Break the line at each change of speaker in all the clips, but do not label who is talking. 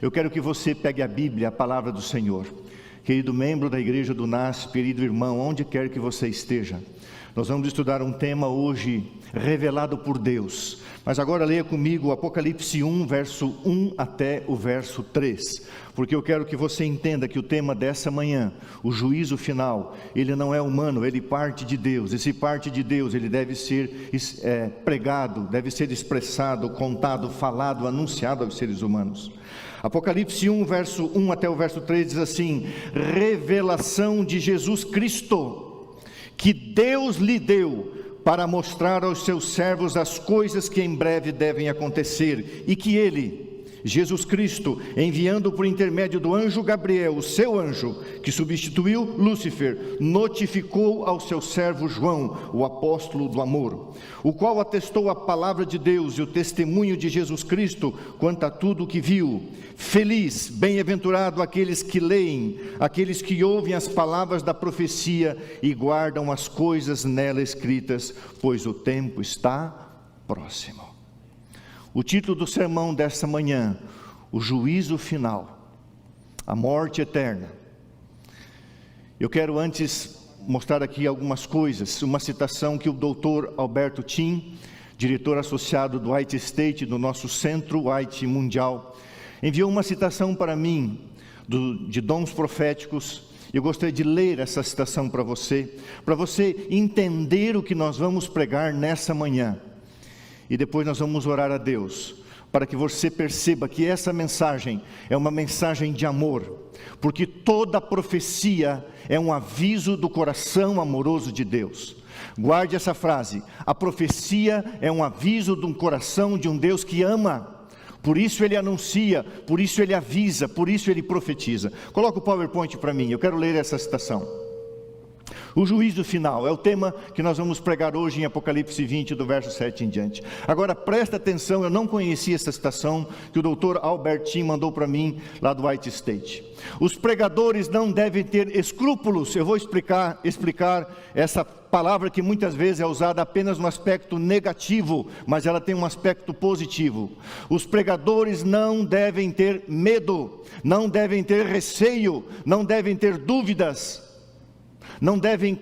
Eu quero que você pegue a Bíblia, a palavra do Senhor. Querido membro da Igreja do NASP, querido irmão, onde quer que você esteja, nós vamos estudar um tema hoje revelado por Deus. Mas agora leia comigo Apocalipse 1, verso 1 até o verso 3, porque eu quero que você entenda que o tema dessa manhã, o juízo final, ele não é humano, ele parte de Deus. Esse parte de Deus, ele deve ser pregado, deve ser expressado, contado, falado, anunciado aos seres humanos. Apocalipse 1, verso 1 até o verso 3 diz assim: revelação de Jesus Cristo, que Deus lhe deu para mostrar aos seus servos as coisas que em breve devem acontecer, e que ele, Jesus Cristo, enviando por intermédio do anjo Gabriel, o seu anjo, que substituiu Lúcifer, notificou ao seu servo João, o apóstolo do amor, o qual atestou a palavra de Deus e o testemunho de Jesus Cristo quanto a tudo o que viu. Feliz, bem-aventurado aqueles que leem, aqueles que ouvem as palavras da profecia e guardam as coisas nela escritas, pois o tempo está próximo. O título do sermão desta manhã: o juízo final, a morte eterna. Eu quero antes mostrar aqui algumas coisas, uma citação que o doutor Alberto Tim, diretor associado do White State, do nosso Centro White Mundial, enviou uma citação para mim, de dons proféticos. Eu gostaria de ler essa citação para você entender o que nós vamos pregar nessa manhã. E depois nós vamos orar a Deus, para que você perceba que essa mensagem é uma mensagem de amor, porque toda profecia é um aviso do coração amoroso de Deus. Guarde essa frase: a profecia é um aviso de um coração de um Deus que ama. Por isso ele anuncia, por isso ele avisa, por isso ele profetiza. Coloca o PowerPoint para mim, eu quero ler essa citação. O juízo final é o tema que nós vamos pregar hoje em Apocalipse 20, do verso 7 em diante. Agora presta atenção, eu não conhecia essa citação que o doutor Albertin mandou para mim lá do White State. Os pregadores não devem ter escrúpulos. Eu vou explicar essa palavra que muitas vezes é usada apenas no aspecto negativo, mas ela tem um aspecto positivo. Os pregadores não devem ter medo, não devem ter receio, não devem ter dúvidas, não devem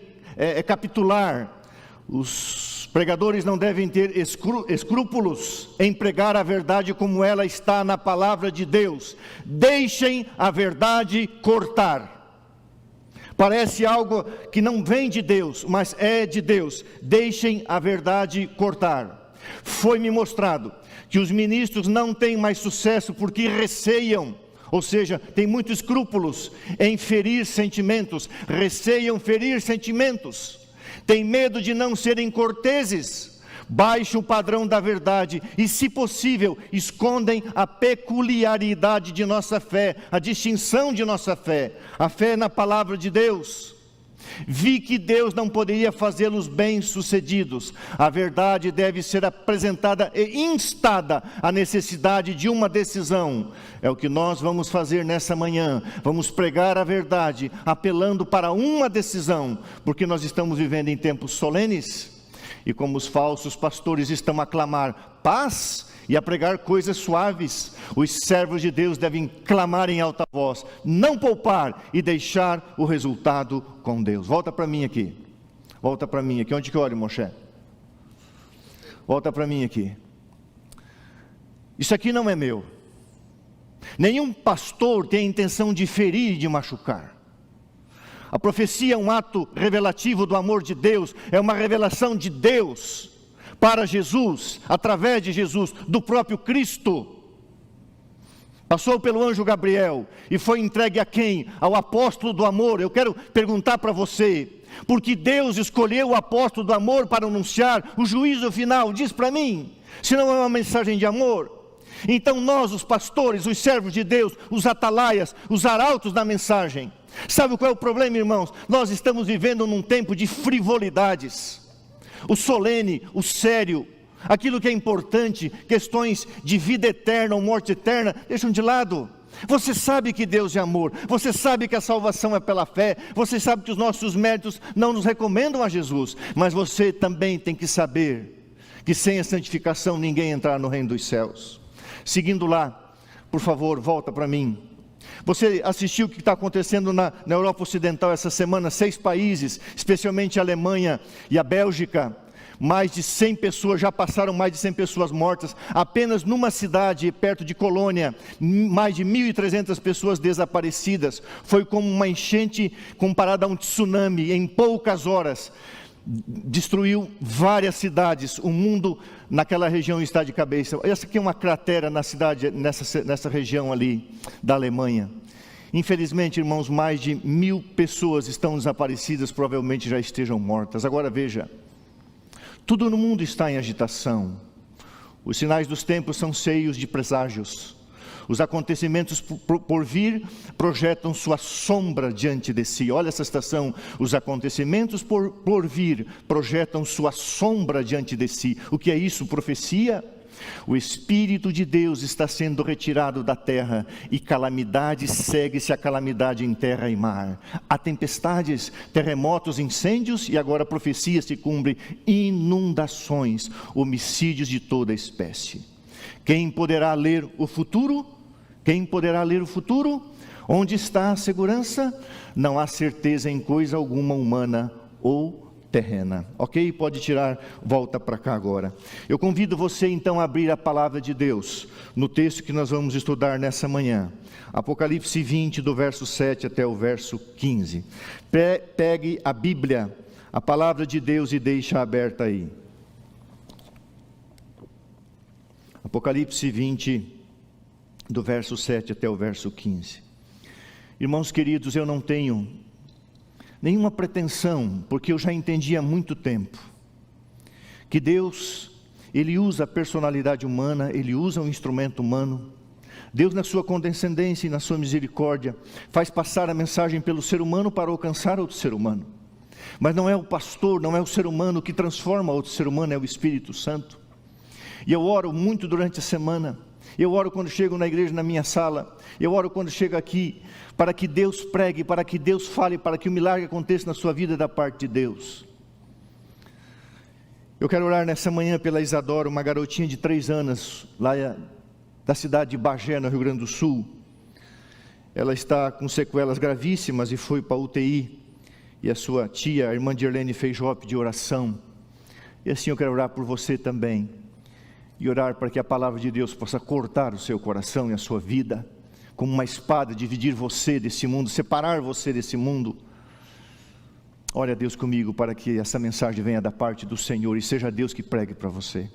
capitular. Os pregadores não devem ter escrúpulos em pregar a verdade como ela está na palavra de Deus. Deixem a verdade cortar. Parece algo que não vem de Deus, mas é de Deus. Deixem a verdade cortar. Foi-me mostrado que os ministros não têm mais sucesso porque receiam, ou seja, tem muitos escrúpulos em ferir sentimentos, receiam ferir sentimentos, tem medo de não serem corteses, baixam o padrão da verdade e, se possível, escondem a peculiaridade de nossa fé, a distinção de nossa fé, a fé na palavra de Deus. Vi que Deus não poderia fazê-los bem-sucedidos. A verdade deve ser apresentada e instada à necessidade de uma decisão. É o que nós vamos fazer nessa manhã. Vamos pregar a verdade, apelando para uma decisão, porque nós estamos vivendo em tempos solenes, e como os falsos pastores estão a clamar paz e a pregar coisas suaves, os servos de Deus devem clamar em alta voz, não poupar e deixar o resultado com Deus. Volta para mim aqui, onde que eu olho, Moshe? Volta para mim aqui. Isso aqui não é meu. Nenhum pastor tem a intenção de ferir e de machucar. A profecia é um ato revelativo do amor de Deus, é uma revelação de Deus para Jesus, através de Jesus, do próprio Cristo. Passou pelo anjo Gabriel e foi entregue a quem? Ao apóstolo do amor. Eu quero perguntar para você: por que Deus escolheu o apóstolo do amor para anunciar o juízo final? Diz para mim, se não é uma mensagem de amor. Então nós, os pastores, os servos de Deus, os atalaias, os arautos da mensagem. Sabe qual é o problema, irmãos? Nós estamos vivendo num tempo de frivolidades. O solene, o sério, aquilo que é importante, questões de vida eterna ou morte eterna, deixam de lado. Você sabe que Deus é amor, você sabe que a salvação é pela fé, você sabe que os nossos méritos não nos recomendam a Jesus, mas você também tem que saber que sem a santificação ninguém entrará no reino dos céus. Seguindo lá, Por favor, volta para mim. Você assistiu o que está acontecendo na Europa Ocidental essa semana? 6 países, especialmente a Alemanha e a Bélgica. Mais de 100 pessoas, já passaram mais de 100 pessoas mortas. Apenas numa cidade perto de Colônia, mais de 1.300 pessoas desaparecidas. Foi como uma enchente comparada a um tsunami. Em poucas horas, destruiu várias cidades. O mundo naquela região está de cabeça. Essa aqui é uma cratera na cidade, nessa região ali da Alemanha. Infelizmente, irmãos, mais de 1.000 pessoas estão desaparecidas, provavelmente já estejam mortas. Agora veja, tudo no mundo está em agitação. Os sinais dos tempos são cheios de preságios. Os acontecimentos por vir projetam sua sombra diante de si. Olha essa citação. Os acontecimentos por vir projetam sua sombra diante de si. O que é isso? Profecia? O Espírito de Deus está sendo retirado da terra e calamidade segue-se a calamidade em terra e mar. Há tempestades, terremotos, incêndios e agora a profecia se cumpre: inundações, homicídios de toda espécie. Quem poderá ler o futuro? Quem poderá ler o futuro? Onde está a segurança? Não há certeza em coisa alguma humana ou terrena. Ok? Pode tirar, volta para cá agora. Eu convido você então a abrir a palavra de Deus, no texto que nós vamos estudar nessa manhã. Apocalipse 20, do verso 7 até o verso 15. Pegue a Bíblia, a palavra de Deus, e deixa aberta aí. Apocalipse 20, do verso 7 até o verso 15. Irmãos queridos, eu não tenho nenhuma pretensão, porque eu já entendi há muito tempo, que Deus, Ele usa a personalidade humana, Ele usa um instrumento humano. Deus, na sua condescendência e na sua misericórdia, faz passar a mensagem pelo ser humano para alcançar outro ser humano. Mas não é o pastor, não é o ser humano que transforma outro ser humano, é o Espírito Santo. E eu oro muito durante a semana. Eu oro quando chego na igreja, na minha sala. Eu oro quando chego aqui, para que Deus pregue, para que Deus fale, para que o milagre aconteça na sua vida da parte de Deus. Eu quero orar nessa manhã pela Isadora, uma garotinha de 3 anos, lá da cidade de Bagé, no Rio Grande do Sul. Ela está com sequelas gravíssimas e foi para a UTI. E a sua tia, a irmã Dirlene, fez de oração. E assim eu quero orar por você também. E orar para que a palavra de Deus possa cortar o seu coração e a sua vida, como uma espada, dividir você desse mundo, separar você desse mundo. Ore a Deus comigo para que essa mensagem venha da parte do Senhor e seja Deus que pregue para você.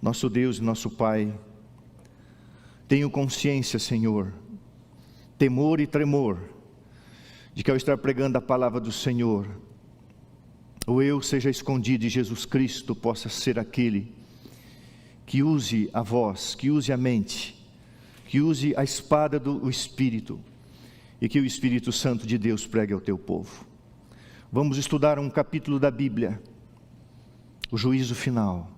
Nosso Deus e nosso Pai, tenho consciência, Senhor, temor e tremor, de que ao estar pregando a palavra do Senhor, o eu seja escondido e Jesus Cristo possa ser aquele que use a voz, que use a mente, que use a espada do Espírito, e que o Espírito Santo de Deus pregue ao teu povo. Vamos estudar um capítulo da Bíblia, o juízo final,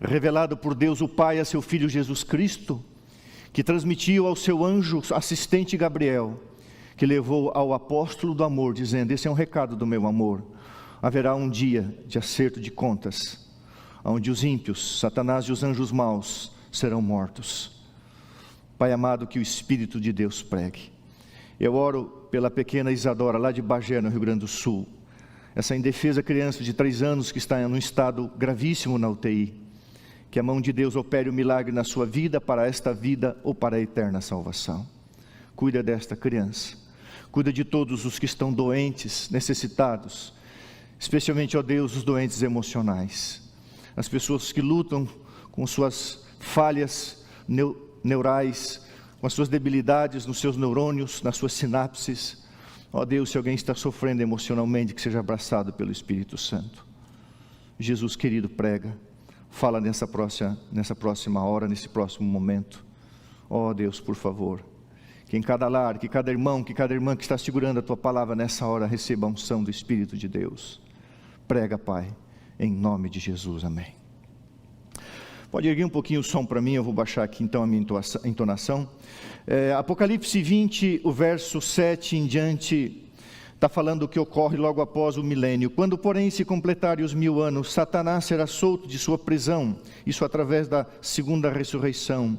revelado por Deus o Pai a seu Filho Jesus Cristo, que transmitiu ao seu anjo assistente Gabriel, que levou ao apóstolo do amor, dizendo: esse é um recado do meu amor. Haverá um dia de acerto de contas, onde os ímpios, Satanás e os anjos maus serão mortos. Pai amado, que o Espírito de Deus pregue. Eu oro pela pequena Isadora, lá de Bagé, no Rio Grande do Sul. Essa indefesa criança de 3 anos que está em um estado gravíssimo na UTI. Que a mão de Deus opere o milagre na sua vida, para esta vida ou para a eterna salvação. Cuida desta criança. Cuida de todos os que estão doentes, necessitados. Especialmente, ó Deus, os doentes emocionais, as pessoas que lutam com suas falhas neurais, com as suas debilidades nos seus neurônios, nas suas sinapses. Ó Deus, se alguém está sofrendo emocionalmente, que seja abraçado pelo Espírito Santo. Jesus querido, prega, fala nessa próxima hora, nesse próximo momento. Ó Deus, por favor, que em cada lar, que cada irmão, que cada irmã que está segurando a tua palavra nessa hora, receba a unção do Espírito de Deus. Prega, Pai, em nome de Jesus, amém. Pode erguer um pouquinho o som para mim, eu vou baixar aqui então a minha entonação. Apocalipse 20, o verso 7 em diante, Está falando o que ocorre logo após o milênio. Quando, porém, se completarem os 1000 anos, Satanás será solto de sua prisão, isso através da segunda ressurreição,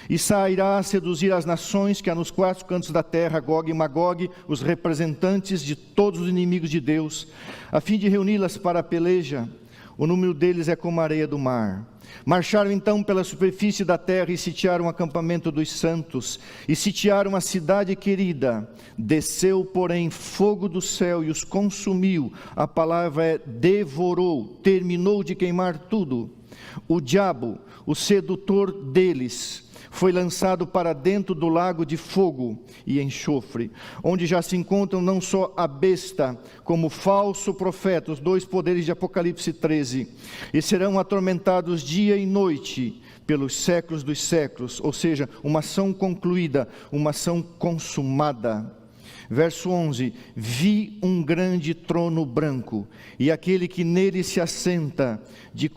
e sairá a seduzir as nações que há nos 4 cantos da terra, Gog e Magog, os representantes de todos os inimigos de Deus, a fim de reuni-las para a peleja. O número deles é como a areia do mar. Marcharam então pela superfície da terra e sitiaram o acampamento dos santos, e sitiaram a cidade querida. Desceu, porém, fogo do céu e os consumiu. A palavra é devorou, terminou de queimar tudo. O diabo, o sedutor deles, foi lançado para dentro do lago de fogo e enxofre, onde já se encontram não só a besta, como o falso profeta, os 2 poderes de Apocalipse 13, e serão atormentados dia e noite, pelos séculos dos séculos, ou seja, uma ação concluída, uma ação consumada. Verso 11, vi um grande trono branco, e aquele que nele se assenta, de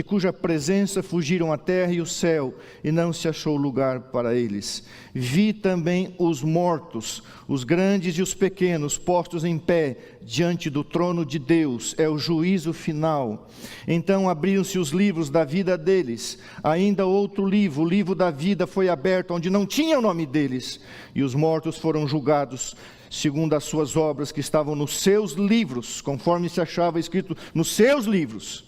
cuja presença fugiram a terra e o céu, e não se achou lugar para eles. Vi também os mortos, os grandes e os pequenos, postos em pé, diante do trono de Deus, é o juízo final. Então abriram-se os livros da vida deles, ainda outro livro, o livro da vida foi aberto, onde não tinha o nome deles, e os mortos foram julgados, segundo as suas obras que estavam nos seus livros, conforme se achava escrito nos seus livros.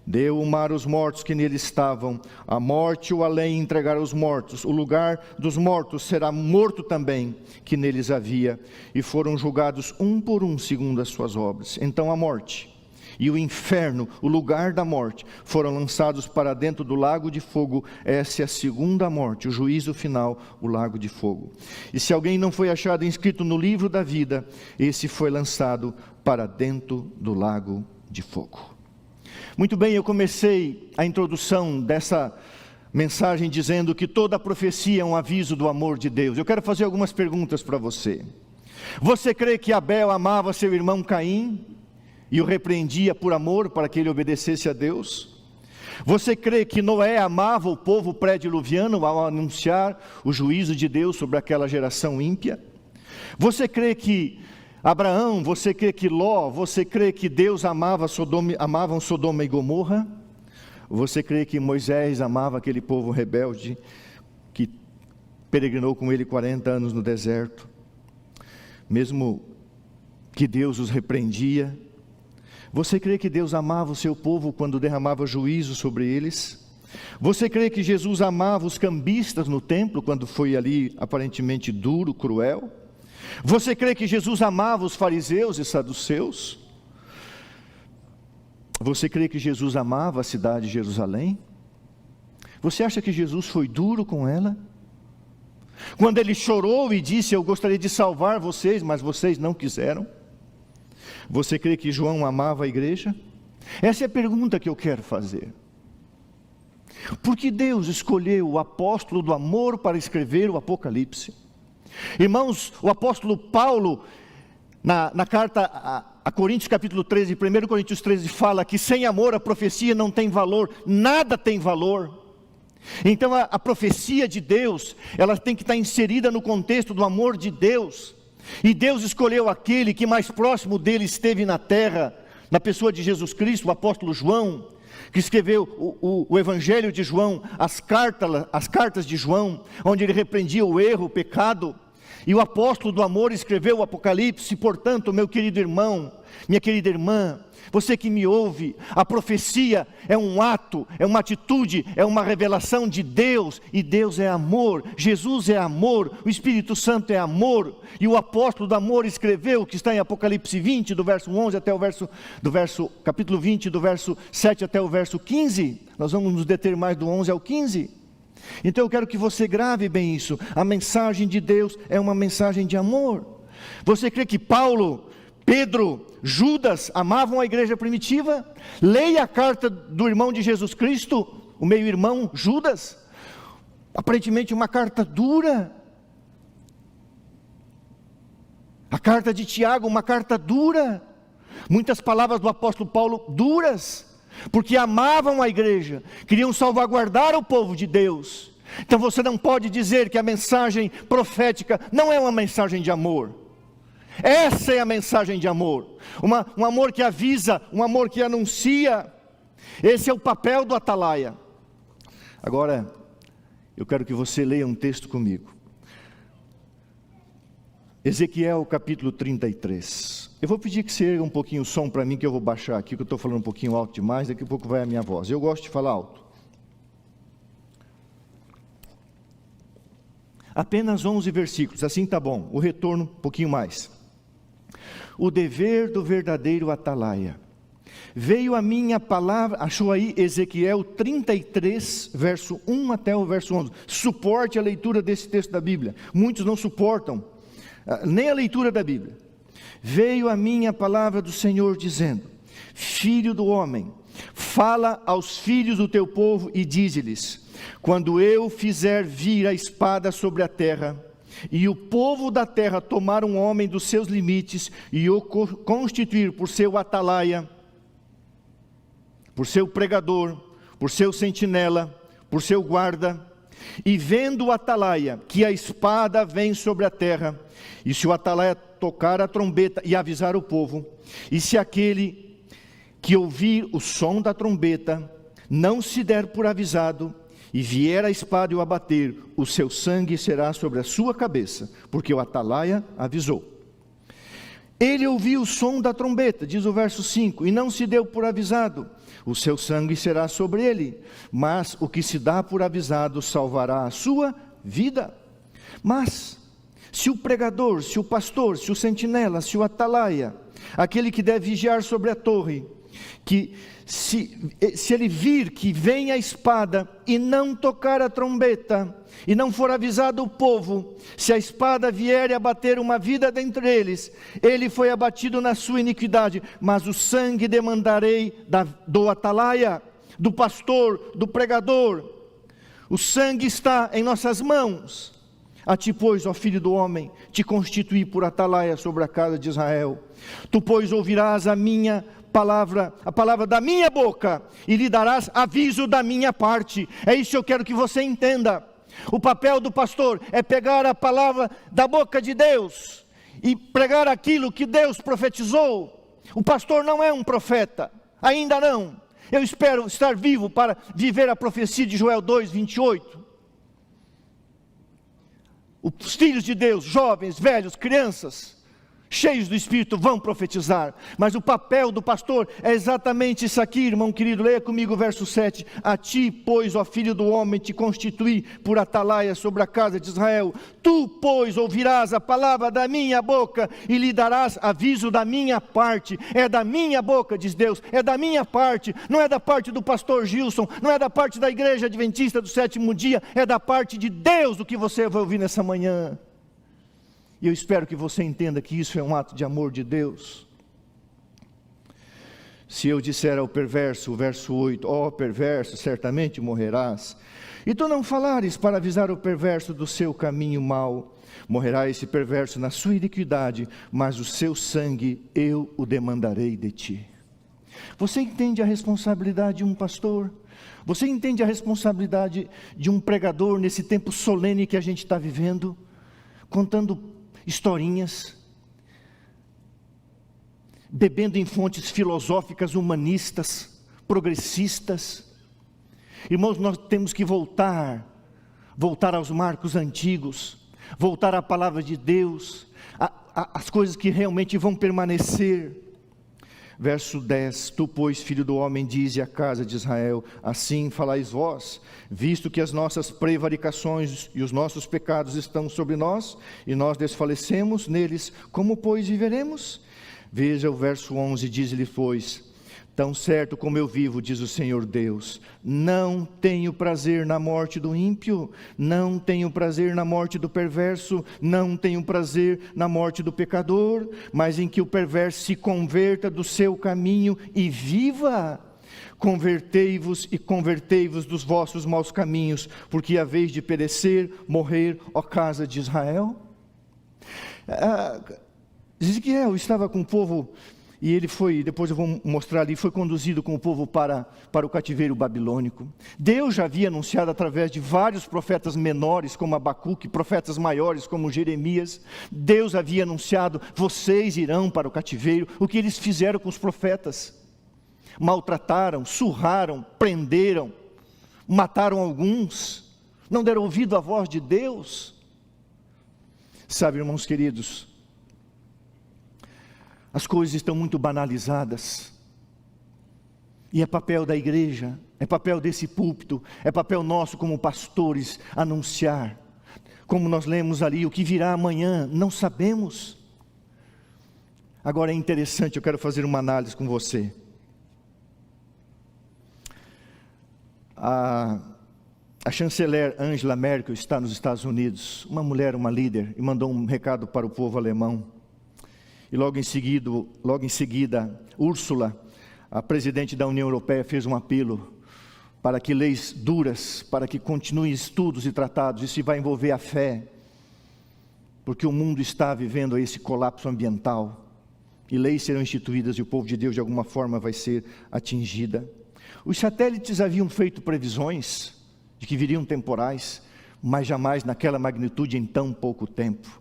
Deu o mar os mortos que nele estavam, a morte e o além entregaram os mortos, o lugar dos mortos será morto também, que neles havia, e foram julgados um por um, segundo as suas obras. Então a morte e o inferno, o lugar da morte, foram lançados para dentro do lago de fogo. Essa é a segunda morte, o juízo final, o lago de fogo. E se alguém não foi achado inscrito no livro da vida, esse foi lançado para dentro do lago de fogo. Muito bem, eu comecei a introdução dessa mensagem dizendo que toda profecia é um aviso do amor de Deus. Eu quero fazer algumas perguntas para você. Você crê que Abel amava seu irmão Caim e o repreendia por amor para que ele obedecesse a Deus? Você crê que Noé amava o povo pré-diluviano ao anunciar o juízo de Deus sobre aquela geração ímpia? Você crê que Abraão, você crê que Ló, você crê que Deus amavam Sodoma e Gomorra? Você crê que Moisés amava aquele povo rebelde que peregrinou com ele 40 anos no deserto, mesmo que Deus os repreendia? Você crê que Deus amava o seu povo quando derramava juízo sobre eles? Você crê que Jesus amava os cambistas no templo quando foi ali aparentemente duro, cruel? Você crê que Jesus amava os fariseus e saduceus? Você crê que Jesus amava a cidade de Jerusalém? Você acha que Jesus foi duro com ela? Quando ele chorou e disse: eu gostaria de salvar vocês, mas vocês não quiseram? Você crê que João amava a igreja? Essa é a pergunta que eu quero fazer. Por que Deus escolheu o apóstolo do amor para escrever o Apocalipse? Irmãos, o apóstolo Paulo, na carta a Coríntios capítulo 13, 1 Coríntios 13, fala que sem amor a profecia não tem valor, nada tem valor. Então a profecia de Deus, ela tem que estar inserida no contexto do amor de Deus. E Deus escolheu aquele que mais próximo dele esteve na terra, na pessoa de Jesus Cristo, o apóstolo João, que escreveu o Evangelho de João, as cartas de João, onde ele repreendia o erro, o pecado. E o apóstolo do amor escreveu o Apocalipse. Portanto, meu querido irmão, minha querida irmã, você que me ouve, a profecia é um ato, é uma atitude, é uma revelação de Deus, e Deus é amor, Jesus é amor, o Espírito Santo é amor, e o apóstolo do amor escreveu o que está em Apocalipse 20, do verso 11 até capítulo 20, do verso 7 até o verso 15, nós vamos nos deter mais do 11 ao 15, então eu quero que você grave bem isso, a mensagem de Deus é uma mensagem de amor. Você crê que Paulo, Pedro, Judas amavam a igreja primitiva? Leia a carta do irmão de Jesus Cristo, o meio-irmão Judas, aparentemente uma carta dura. A carta de Tiago, uma carta dura. Muitas palavras do apóstolo Paulo duras, porque amavam a igreja, queriam salvaguardar o povo de Deus. Então você não pode dizer que a mensagem profética não é uma mensagem de amor. Essa é a mensagem de amor, um amor que avisa, um amor que anuncia. Esse é o papel do atalaia. Agora, eu quero que você leia um texto comigo. Ezequiel capítulo 33. Eu vou pedir que você erga um pouquinho o som para mim, que eu vou baixar aqui, que eu estou falando um pouquinho alto demais, daqui a pouco vai a minha voz. Eu gosto de falar alto. Apenas 11 versículos, assim tá bom, o retorno um pouquinho mais. O dever do verdadeiro atalaia. Veio a minha palavra, achou aí Ezequiel 33, verso 1 até o verso 11. Suporte a leitura desse texto da Bíblia. Muitos não suportam, nem a leitura da Bíblia. Veio a minha palavra do Senhor dizendo: Filho do homem, fala aos filhos do teu povo e dize-lhes: quando eu fizer vir a espada sobre a terra, e o povo da terra tomar um homem dos seus limites, e o constituir por seu atalaia, por seu pregador, por seu sentinela, por seu guarda, e vendo o atalaia que a espada vem sobre a terra, e se o atalaia tocar a trombeta e avisar o povo, e se aquele que ouvir o som da trombeta não se der por avisado, e vier a espada e o abater, o seu sangue será sobre a sua cabeça, porque o atalaia avisou. Ele ouviu o som da trombeta, diz o verso 5, e não se deu por avisado, o seu sangue será sobre ele, mas o que se dá por avisado salvará a sua vida. Mas, se o pregador, se o pastor, se o sentinela, se o atalaia, aquele que deve vigiar sobre a torre, que se ele vir que vem a espada e não tocar a trombeta, e não for avisado o povo, se a espada vier e abater uma vida dentre eles, ele foi abatido na sua iniquidade, mas o sangue demandarei do atalaia, do pastor, do pregador. O sangue está em nossas mãos. A ti, pois, ó filho do homem, te constituí por atalaia sobre a casa de Israel. Tu, pois, ouvirás a minha palavra, a palavra da minha boca, e lhe darás aviso da minha parte. É isso que eu quero que você entenda. O papel do pastor é pegar a palavra da boca de Deus e pregar aquilo que Deus profetizou. O pastor não é um profeta, ainda não. Eu espero estar vivo para viver a profecia de Joel 2, 28. Os filhos de Deus, jovens, velhos, crianças, cheios do Espírito, vão profetizar. Mas o papel do pastor é exatamente isso aqui, irmão querido. Leia comigo o verso 7. A ti, pois, ó filho do homem, te constituí por atalaia sobre a casa de Israel. Tu, pois, ouvirás a palavra da minha boca e lhe darás aviso da minha parte. É da minha boca, diz Deus, é da minha parte. Não é da parte do pastor Gilson, não é da parte da igreja adventista do sétimo dia, é da parte de Deus o que você vai ouvir nessa manhã. E eu espero que você entenda que isso é um ato de amor de Deus. Se eu disser ao perverso, o verso 8, ó perverso, certamente morrerás, e tu não falares para avisar o perverso do seu caminho mau, morrerá esse perverso na sua iniquidade, mas o seu sangue eu o demandarei de ti. Você entende a responsabilidade de um pastor? Você entende a responsabilidade de um pregador nesse tempo solene que a gente está vivendo? Contando historinhas, bebendo em fontes filosóficas, humanistas, progressistas. Irmãos, nós temos que voltar aos marcos antigos, voltar à palavra de Deus, as coisas que realmente vão permanecer. Verso 10, tu, pois, filho do homem, dize à casa de Israel, assim falais vós, visto que as nossas prevaricações e os nossos pecados estão sobre nós, e nós desfalecemos neles, como, pois, viveremos? Veja o verso 11, diz-lhe, pois, tão certo como eu vivo, diz o Senhor Deus, não tenho prazer na morte do ímpio, não tenho prazer na morte do perverso, não tenho prazer na morte do pecador, mas em que o perverso se converta do seu caminho e viva. Convertei-vos e convertei-vos dos vossos maus caminhos, porque haveis de perecer, morrer, ó casa de Israel. Ezequiel estava com o povo E ele foi, depois eu vou mostrar ali, foi conduzido com o povo para o cativeiro babilônico. Deus já havia anunciado através de vários profetas menores, como Abacuque, profetas maiores, como Jeremias. Deus havia anunciado, vocês irão para o cativeiro. O que eles fizeram com os profetas? Maltrataram, surraram, prenderam, mataram alguns, não deram ouvido à voz de Deus. Sabe, irmãos queridos, as coisas estão muito banalizadas, e é papel da igreja, é papel desse púlpito, é papel nosso como pastores, anunciar, como nós lemos ali, o que virá amanhã, não sabemos. Agora é interessante, eu quero fazer uma análise com você. A chanceler Angela Merkel está nos Estados Unidos, uma mulher, uma líder, e mandou um recado para o povo alemão. E logo em seguida, Ursula, a presidente da União Europeia, fez um apelo para que leis duras, para que continuem estudos e tratados. Isso vai envolver a fé, porque o mundo está vivendo esse colapso ambiental, e leis serão instituídas e o povo de Deus de alguma forma vai ser atingida. Os satélites haviam feito previsões de que viriam temporais, mas jamais naquela magnitude em tão pouco tempo.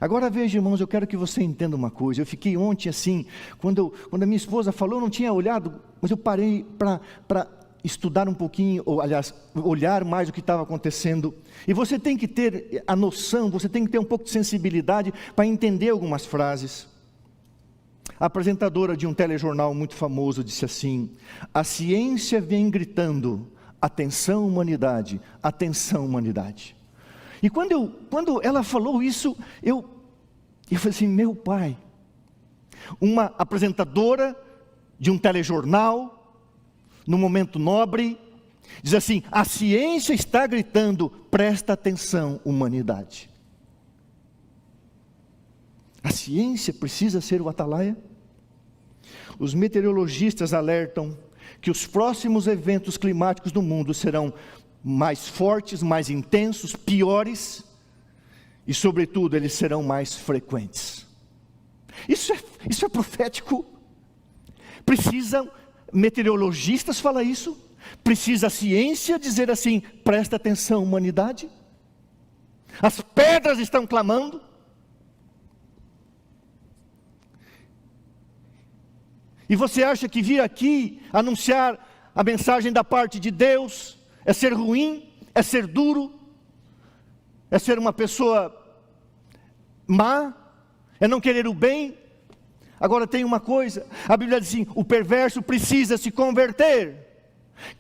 Agora veja, irmãos, eu quero que você entenda uma coisa. Eu fiquei ontem assim, quando a minha esposa falou, eu não tinha olhado, mas eu parei para estudar um pouquinho, ou aliás, olhar mais o que estava acontecendo. E você tem que ter a noção, você tem que ter um pouco de sensibilidade para entender algumas frases. A apresentadora de um telejornal muito famoso disse assim: a ciência vem gritando, atenção humanidade, atenção humanidade. E quando ela falou isso, eu falei assim, meu pai, uma apresentadora de um telejornal, num momento nobre, diz assim, a ciência está gritando, presta atenção humanidade. A ciência precisa ser o atalaia? Os meteorologistas alertam que os próximos eventos climáticos do mundo serão mais fortes, mais intensos, piores, e sobretudo eles serão mais frequentes. Isso é profético. Precisam meteorologistas falar isso? Precisa a ciência dizer assim, presta atenção humanidade? As pedras estão clamando. E você acha que vir aqui anunciar a mensagem da parte de Deus é ser ruim, é ser duro, é ser uma pessoa má, é não querer o bem? Agora tem uma coisa, a Bíblia diz assim, o perverso precisa se converter.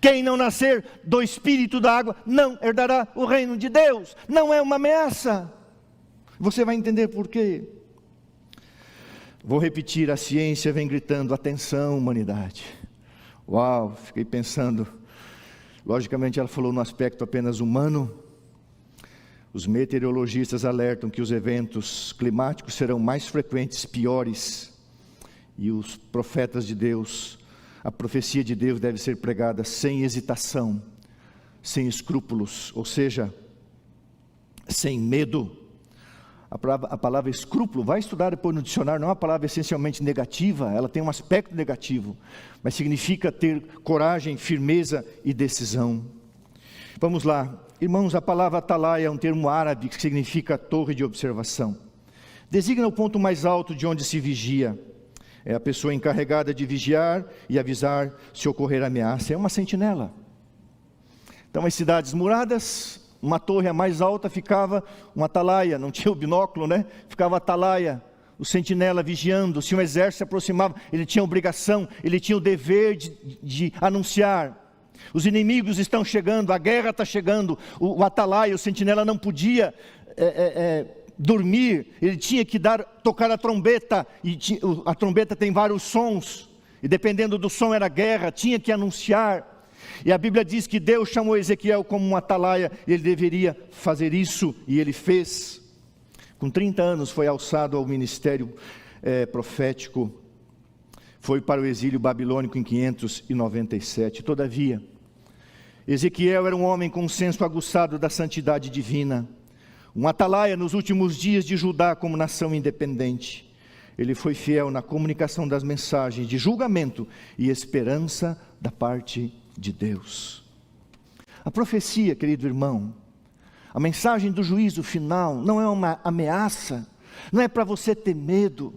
Quem não nascer do espírito da água não herdará o reino de Deus. Não é uma ameaça. Você vai entender por quê. Vou repetir, a ciência vem gritando, atenção humanidade. Uau, fiquei pensando, logicamente ela falou no aspecto apenas humano. Os meteorologistas alertam que os eventos climáticos serão mais frequentes, piores. E os profetas de Deus, a profecia de Deus deve ser pregada sem hesitação, sem escrúpulos, ou seja, sem medo. A palavra escrúpulo, vai estudar depois no dicionário, não é uma palavra essencialmente negativa, ela tem um aspecto negativo, mas significa ter coragem, firmeza e decisão. Vamos lá, irmãos, a palavra atalaia é um termo árabe que significa torre de observação. Designa o ponto mais alto de onde se vigia. É a pessoa encarregada de vigiar e avisar se ocorrer ameaça, é uma sentinela. Então as cidades muradas, uma torre a mais alta ficava uma atalaia, não tinha o binóculo, né? Ficava a atalaia, o sentinela vigiando. Se um exército se aproximava, ele tinha a obrigação, ele tinha o dever de anunciar. Os inimigos estão chegando, a guerra está chegando. O atalaia, o sentinela não podia dormir, ele tinha que tocar a trombeta, e a trombeta tem vários sons, e dependendo do som era guerra, tinha que anunciar. E a Bíblia diz que Deus chamou Ezequiel como um atalaia, e ele deveria fazer isso, e ele fez. Com 30 anos foi alçado ao ministério profético, foi para o exílio babilônico em 597. Todavia, Ezequiel era um homem com um senso aguçado da santidade divina, um atalaia nos últimos dias de Judá como nação independente. ele foi fiel na comunicação das mensagens de julgamento e esperança da parte de Deus. A profecia, querido irmão, a mensagem do juízo final não é uma ameaça, não é para você ter medo,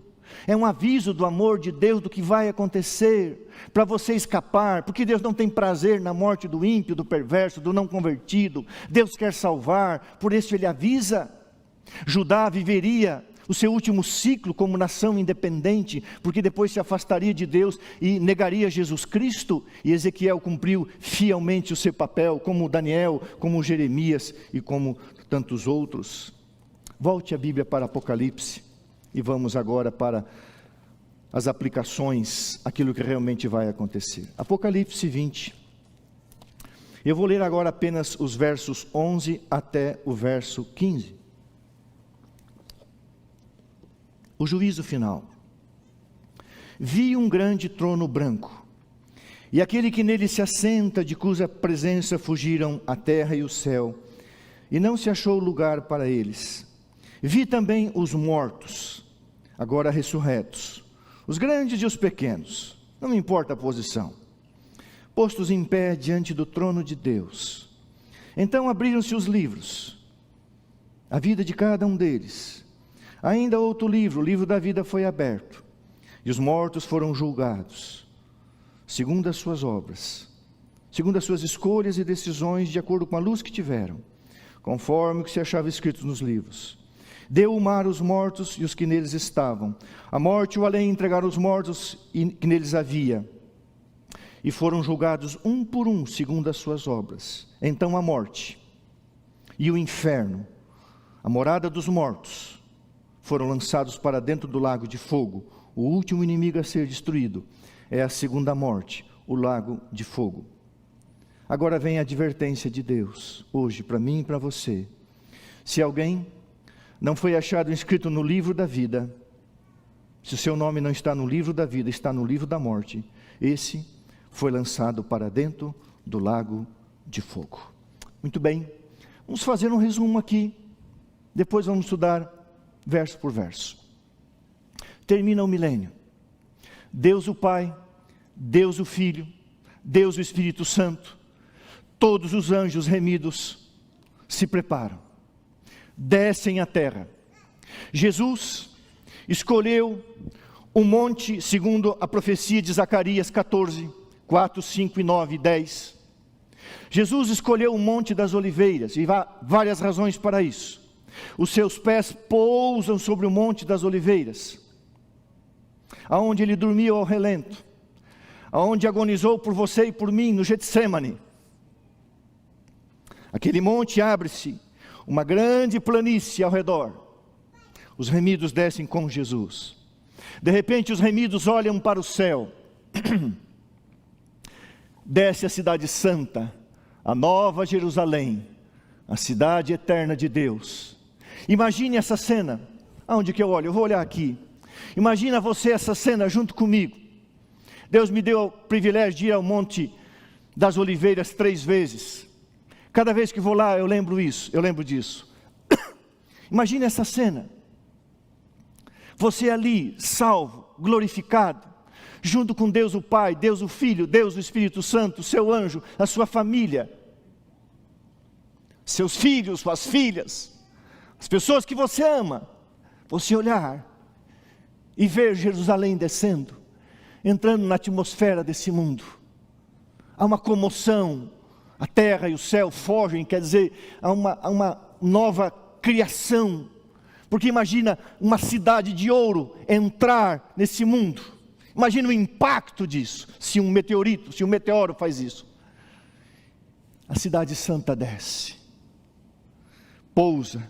é um aviso do amor de Deus do que vai acontecer, para você escapar, porque Deus não tem prazer na morte do ímpio, do perverso, do não convertido. Deus quer salvar, por isso Ele avisa. Judá viveria o seu último ciclo como nação independente, porque depois se afastaria de Deus e negaria Jesus Cristo, e Ezequiel cumpriu fielmente o seu papel, como Daniel, como Jeremias e como tantos outros. Volte a Bíblia para Apocalipse, e vamos agora para as aplicações, aquilo que realmente vai acontecer. Apocalipse 20. Eu vou ler agora apenas os versos 11 até o verso 15. O juízo final. Vi um grande trono branco, e aquele que nele se assenta, de cuja presença fugiram a terra e o céu, e não se achou lugar para eles. Vi também os mortos, agora ressurretos, os grandes e os pequenos, não me importa a posição, postos em pé diante do trono de Deus. Então abriram-se os livros, a vida de cada um deles. Ainda outro livro, o livro da vida, foi aberto, e os mortos foram julgados, segundo as suas obras, segundo as suas escolhas e decisões, de acordo com a luz que tiveram, conforme o que se achava escrito nos livros. Deu o mar os mortos e os que neles estavam. A morte e o além entregaram os mortos que neles havia, e foram julgados um por um, segundo as suas obras. Então a morte e o inferno, a morada dos mortos, foram lançados para dentro do lago de fogo. O último inimigo a ser destruído é a segunda morte, o lago de fogo. Agora vem a advertência de Deus, hoje, para mim e para você. Se alguém não foi achado inscrito no livro da vida, se o seu nome não está no livro da vida, está no livro da morte, esse foi lançado para dentro do lago de fogo. Muito bem, vamos fazer um resumo aqui, depois vamos estudar verso por verso. Termina o milênio. Deus o Pai, Deus o Filho, Deus o Espírito Santo, todos os anjos remidos se preparam, descem à terra. Jesus escolheu o monte, segundo a profecia de Zacarias 14, 4, 5 e 9 e 10. Jesus escolheu o monte das oliveiras, e há várias razões para isso. Os seus pés pousam sobre o monte das oliveiras, aonde ele dormiu ao relento, aonde agonizou por você e por mim no Getsemane. Aquele monte abre-se, uma grande planície ao redor. Os remidos descem com Jesus. De repente os remidos olham para o céu. Desce a cidade santa, a nova Jerusalém, a cidade eterna de Deus. Imagine essa cena. Aonde que eu olho? Eu vou olhar aqui. Imagina você essa cena junto comigo. Deus me deu o privilégio de ir ao Monte das Oliveiras 3 vezes. Cada vez que vou lá eu lembro disso. Imagine essa cena. Você ali, salvo, glorificado, junto com Deus o Pai, Deus o Filho, Deus o Espírito Santo, seu anjo, a sua família, seus filhos, suas filhas, as pessoas que você ama. Você olhar e ver Jerusalém descendo, entrando na atmosfera desse mundo. Há uma comoção, a terra e o céu fogem, quer dizer, há uma nova criação. Porque imagina uma cidade de ouro entrar nesse mundo. Imagina o impacto disso, se um meteoro faz isso. A cidade santa desce, pousa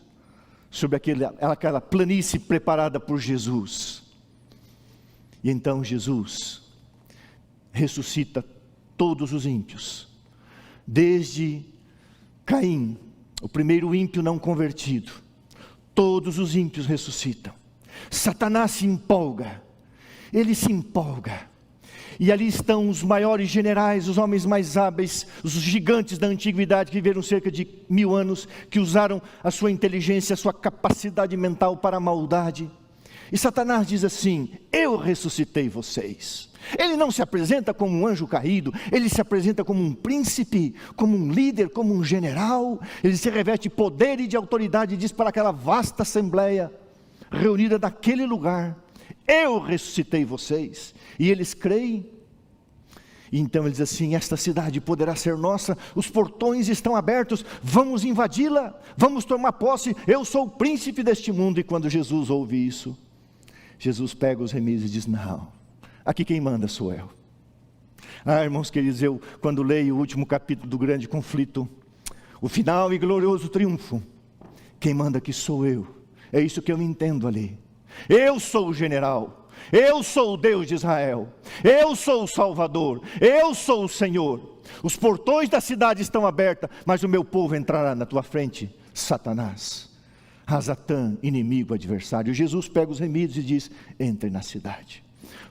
sobre aquela planície preparada por Jesus. E então Jesus ressuscita todos os ímpios, desde Caim, o primeiro ímpio não convertido. Todos os ímpios ressuscitam. Satanás se empolga, ele se empolga, e ali estão os maiores generais, os homens mais hábeis, os gigantes da antiguidade, que viveram cerca de 1000 anos, que usaram a sua inteligência, a sua capacidade mental para a maldade. E Satanás diz assim: eu ressuscitei vocês. Ele não se apresenta como um anjo caído, ele se apresenta como um príncipe, como um líder, como um general. Ele se reveste de poder e de autoridade e diz para aquela vasta assembleia reunida naquele lugar: eu ressuscitei vocês. E eles creem. E então ele diz assim: esta cidade poderá ser nossa, os portões estão abertos, vamos invadi-la, vamos tomar posse, eu sou o príncipe deste mundo. E quando Jesus ouve isso, Jesus pega os remis e diz: não, aqui quem manda sou eu. Irmãos queridos, eu quando leio o último capítulo do grande conflito, o final e glorioso triunfo, quem manda aqui sou eu. É isso que eu entendo ali. Eu sou o general, eu sou o Deus de Israel, eu sou o Salvador, eu sou o Senhor. Os portões da cidade estão abertos, mas o meu povo entrará na tua frente, Satanás, Hasatã, inimigo, adversário. Jesus pega os remidos e diz: entre na cidade.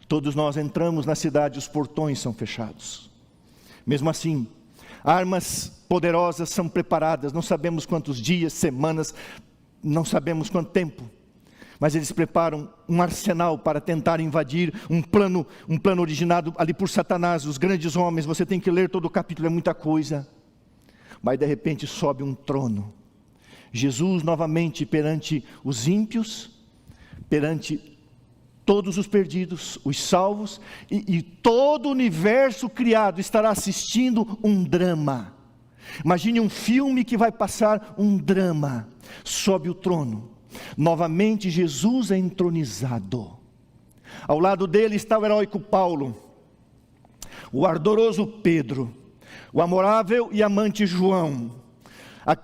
Todos nós entramos na cidade, os portões são fechados. Mesmo assim, armas poderosas são preparadas, não sabemos quantos dias, semanas, não sabemos quanto tempo, mas eles preparam um arsenal para tentar invadir, um plano originado ali por Satanás, os grandes homens. Você tem que ler todo o capítulo, é muita coisa. Mas de repente sobe um trono, Jesus novamente perante os ímpios, perante todos os perdidos, os salvos, e todo o universo criado estará assistindo um drama. Imagine um filme que vai passar um drama. Sobe o trono, novamente Jesus é entronizado. Ao lado dele está o heróico Paulo, o ardoroso Pedro, o amorável e amante João,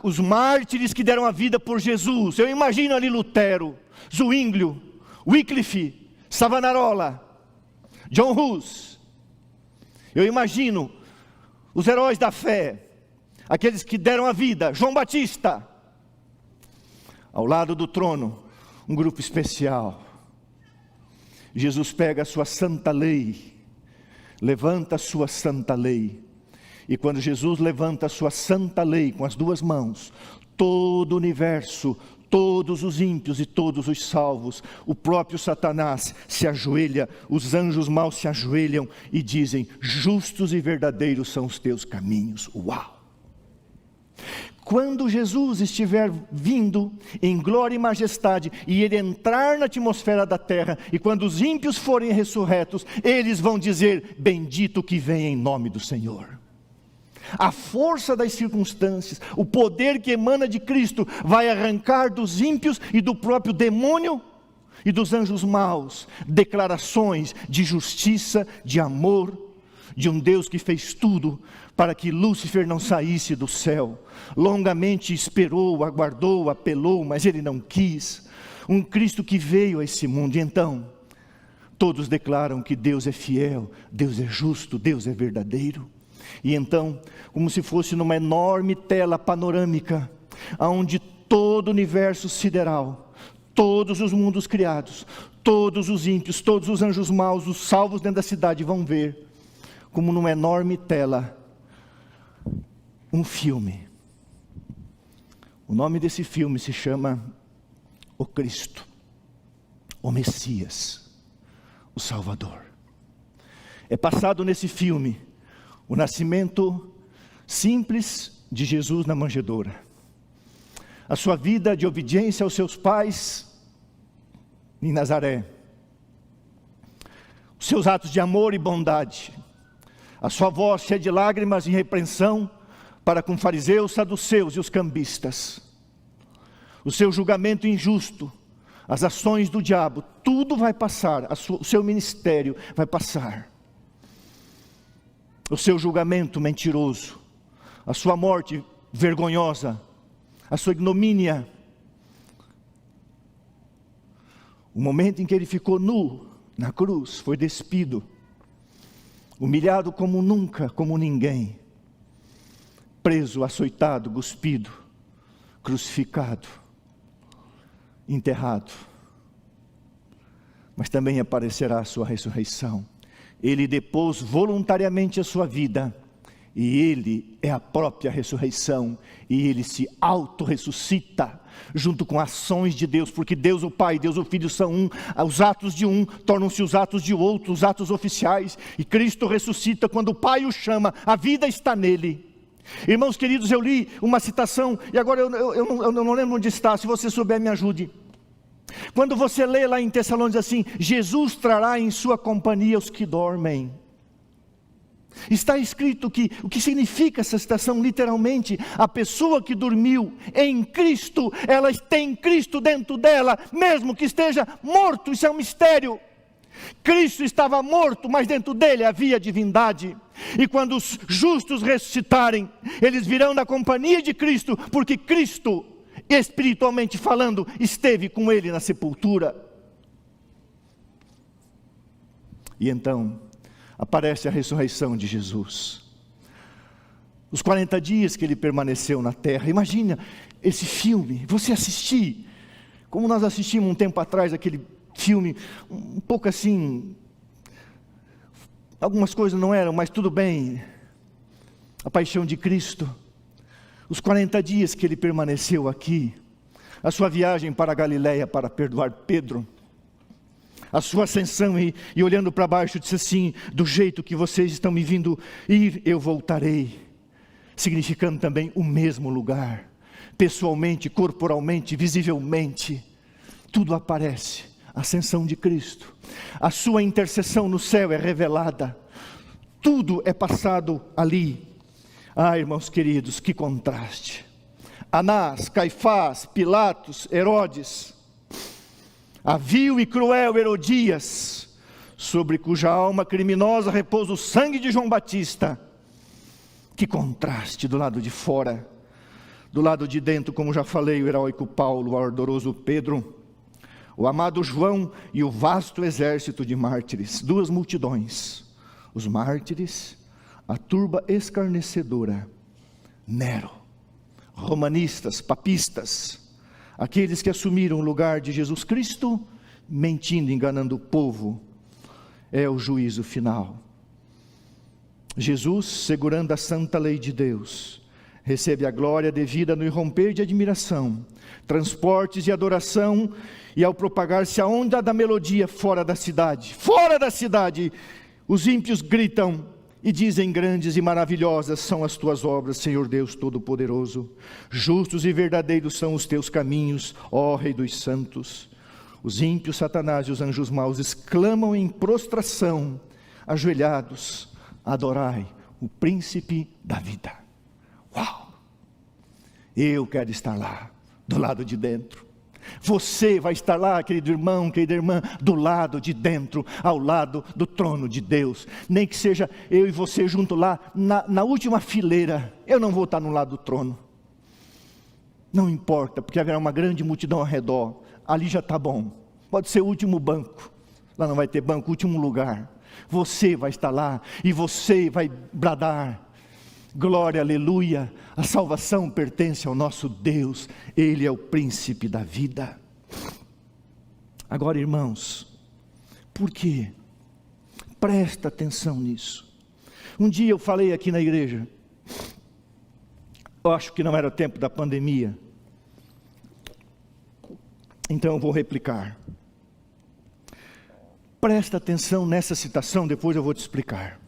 os mártires que deram a vida por Jesus. Eu imagino ali Lutero, Zwinglio, Wycliffe, Savonarola, John Hus. Eu imagino os heróis da fé, aqueles que deram a vida, João Batista. Ao lado do trono, um grupo especial. Jesus pega a sua santa lei, levanta a sua santa lei. E quando Jesus levanta a sua santa lei com as duas mãos, todo o universo, todos os ímpios e todos os salvos, o próprio Satanás se ajoelha, os anjos maus se ajoelham e dizem: justos e verdadeiros são os teus caminhos. Uau! Quando Jesus estiver vindo em glória e majestade, e ele entrar na atmosfera da terra, e quando os ímpios forem ressurretos, eles vão dizer: bendito que vem em nome do Senhor. A força das circunstâncias, o poder que emana de Cristo, vai arrancar dos ímpios e do próprio demônio e dos anjos maus declarações de justiça, de amor, de um Deus que fez tudo para que Lúcifer não saísse do céu. Longamente esperou, aguardou, apelou, mas ele não quis. Um Cristo que veio a esse mundo. E então, todos declaram que Deus é fiel, Deus é justo, Deus é verdadeiro. E então, como se fosse numa enorme tela panorâmica, onde todo o universo sideral, todos os mundos criados, todos os ímpios, todos os anjos maus, os salvos dentro da cidade vão ver, como numa enorme tela, um filme. O nome desse filme se chama O Cristo, o Messias, o Salvador. É passado nesse filme o nascimento simples de Jesus na manjedoura, a sua vida de obediência aos seus pais em Nazaré, os seus atos de amor e bondade, a sua voz cheia de lágrimas e repreensão para com fariseus, saduceus e os cambistas, o seu julgamento injusto, as ações do diabo, tudo vai passar, o seu ministério vai passar, o seu julgamento mentiroso, a sua morte vergonhosa, a sua ignomínia, o momento em que ele ficou nu na cruz, foi despido, humilhado como nunca, como ninguém, preso, açoitado, cuspido, crucificado, enterrado, mas também aparecerá a sua ressurreição. Ele depôs voluntariamente a sua vida, E Ele é a própria ressurreição, e Ele se auto-ressuscita, junto com ações de Deus, porque Deus o Pai e Deus o Filho são um, os atos de um tornam-se os atos de outro, os atos oficiais, e Cristo ressuscita quando o Pai o chama, a vida está nele. Irmãos queridos, eu li uma citação, e agora eu não lembro onde está, se você souber me ajude. Quando você lê lá em Tessalônicos assim, Jesus trará em sua companhia os que dormem. Está escrito que, o que significa essa citação literalmente, a pessoa que dormiu em Cristo, ela tem Cristo dentro dela, mesmo que esteja morto, isso é um mistério. Cristo estava morto, mas dentro dele havia divindade, e quando os justos ressuscitarem, eles virão na companhia de Cristo, porque Cristo, espiritualmente falando, esteve com ele na sepultura. E então aparece a ressurreição de Jesus. Os 40 dias que ele permaneceu na terra. Imagina esse filme, você assistir, como nós assistimos um tempo atrás, aquele filme, um pouco assim, algumas coisas não eram, mas tudo bem, a paixão de Cristo. Os 40 dias que ele permaneceu aqui, a sua viagem para a Galileia para perdoar Pedro, a sua ascensão e olhando para baixo disse assim, do jeito que vocês estão me vindo ir, eu voltarei, significando também o mesmo lugar, pessoalmente, corporalmente, visivelmente, tudo aparece, a ascensão de Cristo, a sua intercessão no céu é revelada, tudo é passado ali. Ah, irmãos queridos, que contraste, Anás, Caifás, Pilatos, Herodes, a vil e cruel Herodias, sobre cuja alma criminosa repousa o sangue de João Batista. Que contraste do lado de fora, do lado de dentro, como já falei, o heróico Paulo, o ardoroso Pedro, o amado João e o vasto exército de mártires, duas multidões, os mártires, a turba escarnecedora, Nero, romanistas, papistas, aqueles que assumiram o lugar de Jesus Cristo, mentindo, enganando o povo, é o juízo final. Jesus, segurando a santa lei de Deus, recebe a glória devida no irromper de admiração, transportes e adoração, e ao propagar-se a onda da melodia fora da cidade, os ímpios gritam e dizem, grandes e maravilhosas são as tuas obras, Senhor Deus Todo-Poderoso, justos e verdadeiros são os teus caminhos, ó Rei dos Santos. Os ímpios, Satanás e os anjos maus exclamam em prostração, ajoelhados, adorai o príncipe da vida. Uau! Eu quero estar lá, do lado de dentro. Você vai estar lá, querido irmão, querida irmã, do lado de dentro, ao lado do trono de Deus. Nem que seja eu e você junto lá, na última fileira. Eu não vou estar no lado do trono. Não importa, porque haverá uma grande multidão ao redor. Ali já está bom. Pode ser o último banco. Lá não vai ter banco, último lugar. Você vai estar lá e você vai bradar. Glória, aleluia, a salvação pertence ao nosso Deus, Ele é o príncipe da vida. Agora, irmãos, por quê? Presta atenção nisso. Um dia eu falei aqui na igreja, eu acho que não era o tempo da pandemia, então eu vou replicar. Presta atenção nessa citação, depois eu vou te explicar.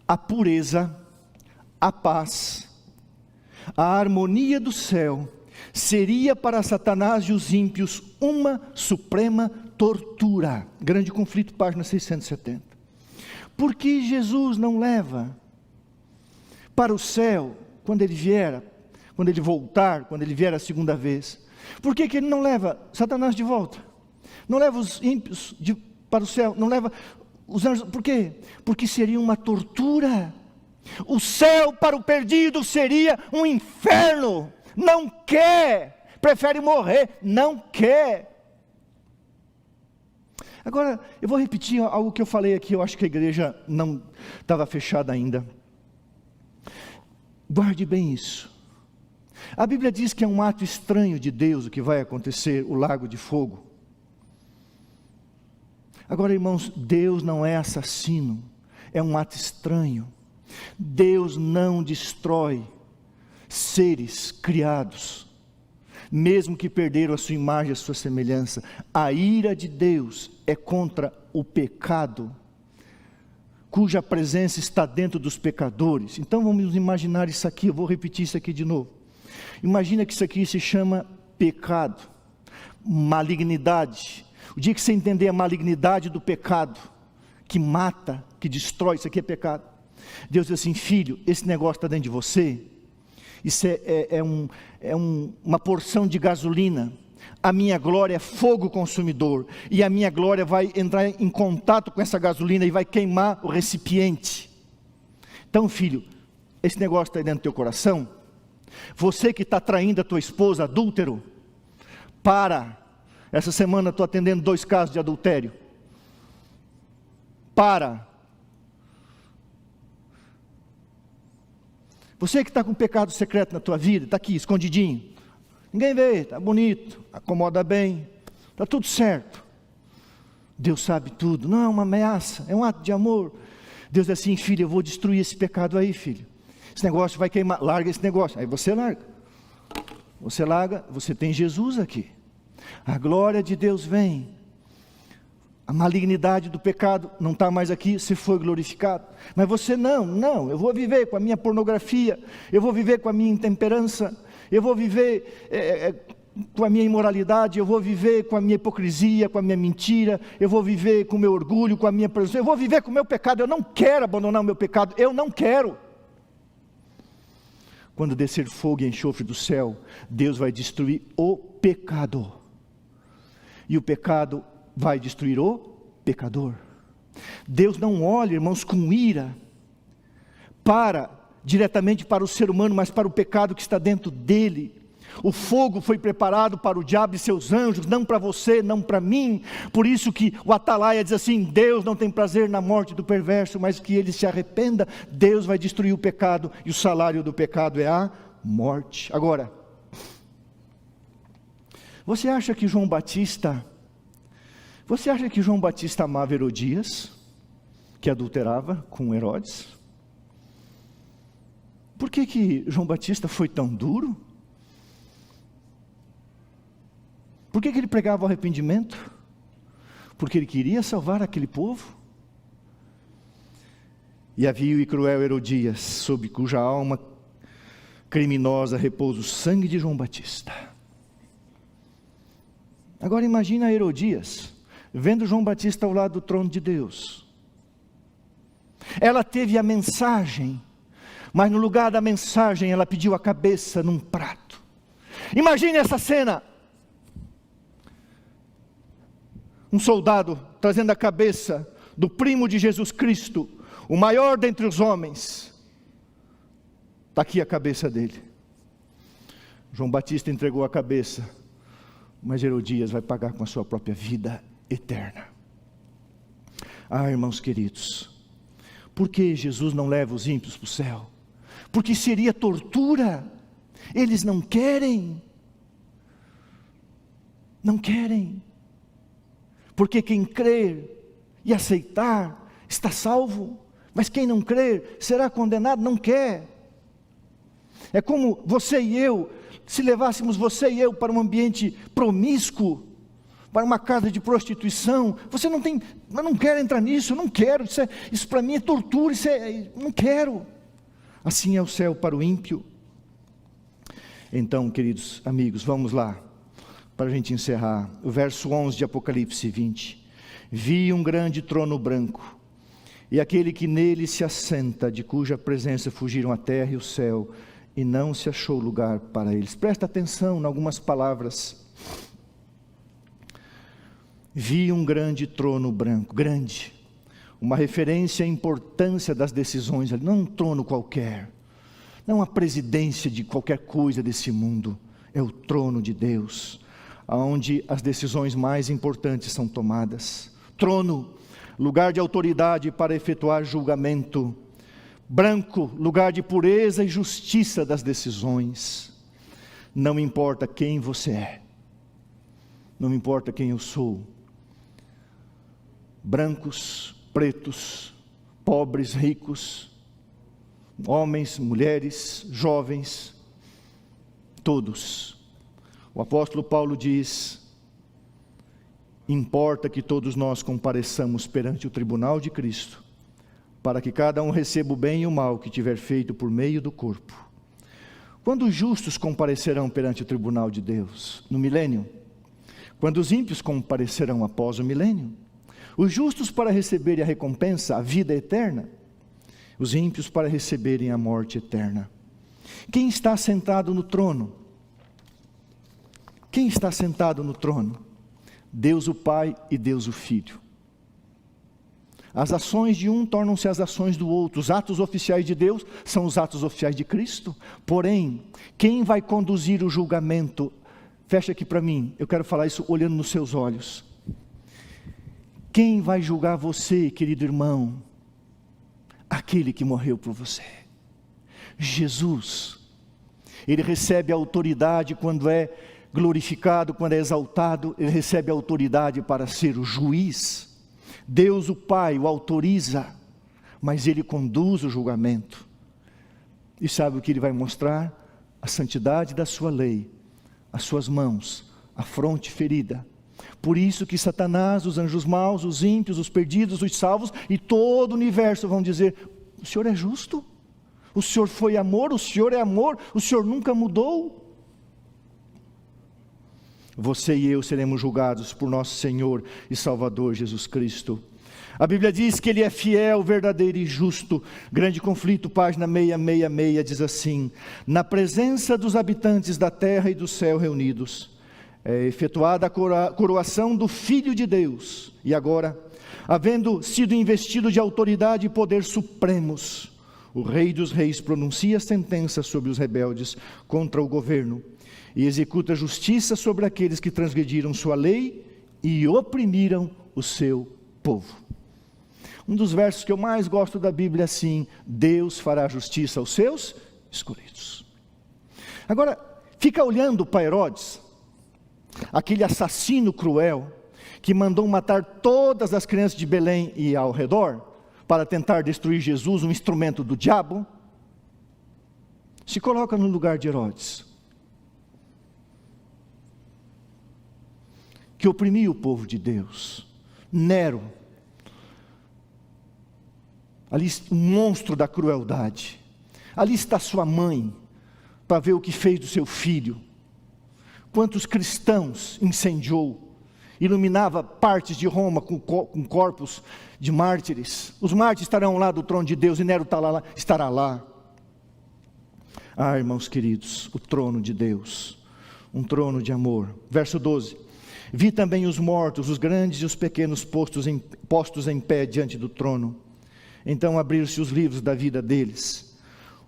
A pureza, a paz, a harmonia do céu, seria para Satanás e os ímpios uma suprema tortura. Grande Conflito, página 670. Por que Jesus não leva para o céu, quando ele vier, quando ele voltar, quando ele vier a segunda vez? Por que ele não leva Satanás de volta? Não leva os ímpios para o céu, não leva os anjos, por quê? Porque seria uma tortura. O céu para o perdido seria um inferno. Não quer, prefere morrer, não quer. Agora, eu vou repetir algo que eu falei aqui, eu acho que a igreja não estava fechada ainda. Guarde bem isso. A Bíblia diz que é um ato estranho de Deus o que vai acontecer, o lago de fogo. Agora, irmãos, Deus não é assassino, é um ato estranho. Deus não destrói seres criados, mesmo que perderam a sua imagem, a sua semelhança. A ira de Deus é contra o pecado, cuja presença está dentro dos pecadores. Então vamos imaginar isso aqui, eu vou repetir isso aqui de novo. Imagina que isso aqui se chama pecado, malignidade. O dia que você entender a malignidade do pecado, que mata, que destrói, isso aqui é pecado. Deus diz assim: filho, esse negócio está dentro de você, isso uma porção de gasolina. A minha glória é fogo consumidor, e a minha glória vai entrar em contato com essa gasolina e vai queimar o recipiente. Então, filho, esse negócio está aí dentro do teu coração. Você que está traindo a tua esposa, adúltero, para. Essa semana estou atendendo 2 casos de adultério. Para. Você que está com pecado secreto na tua vida, está aqui, escondidinho. Ninguém vê, está bonito, acomoda bem, está tudo certo. Deus sabe tudo, não é uma ameaça, é um ato de amor. Deus diz assim: filho, eu vou destruir esse pecado aí, filho. Esse negócio vai queimar, larga esse negócio. Aí você larga. Você larga, você tem Jesus aqui. A glória de Deus vem. A malignidade do pecado não está mais aqui, você foi glorificado. Mas você não, eu vou viver com a minha pornografia, eu vou viver com a minha intemperança, eu vou viver com a minha imoralidade, eu vou viver com a minha hipocrisia, com a minha mentira, eu vou viver com o meu orgulho, com a minha presunção, eu vou viver com o meu pecado. Eu não quero abandonar o meu pecado, eu não quero. Quando descer fogo e enxofre do céu, Deus vai destruir o pecado. E o pecado vai destruir o pecador. Deus não olha, irmãos, com ira diretamente para o ser humano, mas para o pecado que está dentro dele. O fogo foi preparado para o diabo e seus anjos, não para você, não para mim. Por isso que o Atalaia diz assim: Deus não tem prazer na morte do perverso, mas que ele se arrependa. Deus vai destruir o pecado, e o salário do pecado é a morte. Agora, você acha que João Batista amava Herodias, que adulterava com Herodes? Por que João Batista foi tão duro? Por que ele pregava o arrependimento? Porque ele queria salvar aquele povo. E a vil e cruel Herodias, sob cuja alma criminosa repousa o sangue de João Batista. Agora imagina a Herodias vendo João Batista ao lado do trono de Deus. Ela teve a mensagem, mas no lugar da mensagem ela pediu a cabeça num prato. Imagine essa cena: um soldado trazendo a cabeça do primo de Jesus Cristo, o maior dentre os homens. Está aqui a cabeça dele. João Batista entregou a cabeça, mas Herodias vai pagar com a sua própria vida eterna. Ah, irmãos queridos, por que Jesus não leva os ímpios para o céu? Porque seria tortura. Eles não querem. Não querem. Porque quem crer e aceitar está salvo, mas quem não crer será condenado. Não quer. É como você e eu, se levássemos você e eu para um ambiente promíscuo, para uma casa de prostituição. Você não tem, eu não quero entrar nisso, eu não quero, isso para mim é tortura, não quero. Assim é o céu para o ímpio. Então, queridos amigos, vamos lá, para a gente encerrar, o verso 11 de Apocalipse 20. Vi um grande trono branco, e aquele que nele se assenta, de cuja presença fugiram a terra e o céu, e não se achou lugar para eles. Presta atenção em algumas palavras. Vi um grande trono branco, grande, uma referência à importância das decisões, não um trono qualquer, não a presidência de qualquer coisa desse mundo, é o trono de Deus, onde as decisões mais importantes são tomadas. Trono, lugar de autoridade para efetuar julgamento. Branco, lugar de pureza e justiça das decisões. Não importa quem você é, não importa quem eu sou, brancos, pretos, pobres, ricos, homens, mulheres, jovens, todos. O apóstolo Paulo diz: importa que todos nós compareçamos perante o tribunal de Cristo, para que cada um receba o bem e o mal que tiver feito por meio do corpo. Quando os justos comparecerão perante o tribunal de Deus? No milênio. Quando os ímpios comparecerão após o milênio? Os justos para receberem a recompensa, a vida eterna, os ímpios para receberem a morte eterna. Quem está sentado no trono? Quem está sentado no trono? Deus o Pai e Deus o Filho. As ações de um tornam-se as ações do outro. Os atos oficiais de Deus são os atos oficiais de Cristo. Porém, quem vai conduzir o julgamento? Fecha aqui para mim, eu quero falar isso olhando nos seus olhos. Quem vai julgar você, querido irmão? Aquele que morreu por você. Jesus. Ele recebe a autoridade quando é glorificado, quando é exaltado. Ele recebe a autoridade para ser o juiz. Deus o Pai o autoriza, mas Ele conduz o julgamento. E sabe o que Ele vai mostrar? A santidade da sua lei, as suas mãos, a fronte ferida. Por isso que Satanás, os anjos maus, os ímpios, os perdidos, os salvos e todo o universo vão dizer: o Senhor é justo? O Senhor foi amor? O Senhor é amor? O Senhor nunca mudou? Você e eu seremos julgados por nosso Senhor e Salvador Jesus Cristo. A Bíblia diz que Ele é fiel, verdadeiro e justo. Grande Conflito, página 666, diz assim: na presença dos habitantes da terra e do céu reunidos, é efetuada a coroação do Filho de Deus. E agora, havendo sido investido de autoridade e poder supremos, o Rei dos Reis pronuncia sentença sobre os rebeldes contra o governo e executa justiça sobre aqueles que transgrediram sua lei e oprimiram o seu povo. Um dos versos que eu mais gosto da Bíblia é assim: Deus fará justiça aos seus escolhidos. Agora, fica olhando para Herodes, aquele assassino cruel, que mandou matar todas as crianças de Belém e ao redor, para tentar destruir Jesus, um instrumento do diabo. Se coloca no lugar de Herodes, que oprimia o povo de Deus. Nero, ali um monstro da crueldade. Ali está sua mãe, para ver o que fez do seu filho. Quantos cristãos incendiou, iluminava partes de Roma com corpos de mártires. Os mártires estarão lá do trono de Deus e Nero estará lá. Ah, irmãos queridos, o trono de Deus, um trono de amor. Verso 12: vi também os mortos, os grandes e os pequenos postos em pé diante do trono. Então abriram-se os livros da vida deles.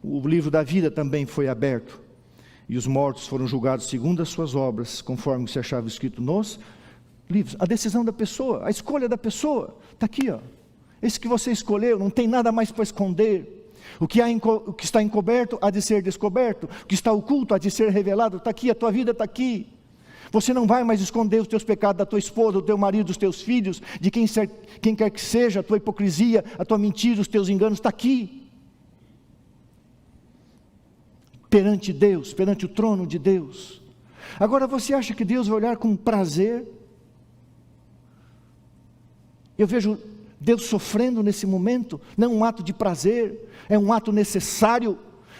O livro da vida também foi aberto, e os mortos foram julgados segundo as suas obras, conforme se achava escrito nos livros. A decisão da pessoa, a escolha da pessoa, está aqui, ó. Esse que você escolheu, não tem nada mais para esconder. O que está encoberto há de ser descoberto, o que está oculto há de ser revelado. Está aqui, a tua vida está aqui. Você não vai mais esconder os teus pecados da tua esposa, do teu marido, dos teus filhos, de quem quer que seja, a tua hipocrisia, a tua mentira, os teus enganos, está aqui. Perante Deus, perante o trono de Deus. Agora, você acha que Deus vai olhar com prazer? Eu vejo Deus sofrendo nesse momento. Não é um ato de prazer, é um ato necessário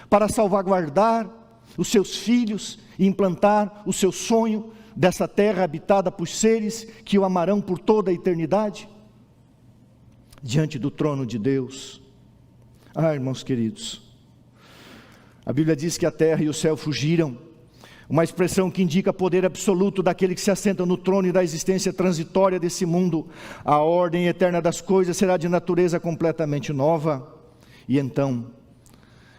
para salvaguardar os seus filhos e implantar o seu sonho dessa terra habitada por seres que o amarão por toda a eternidade, diante do trono de Deus. Ah, irmãos queridos, a Bíblia diz que a terra e o céu fugiram, uma expressão que indica poder absoluto daquele que se assenta no trono e da existência transitória desse mundo. A ordem eterna das coisas será de natureza completamente nova, e então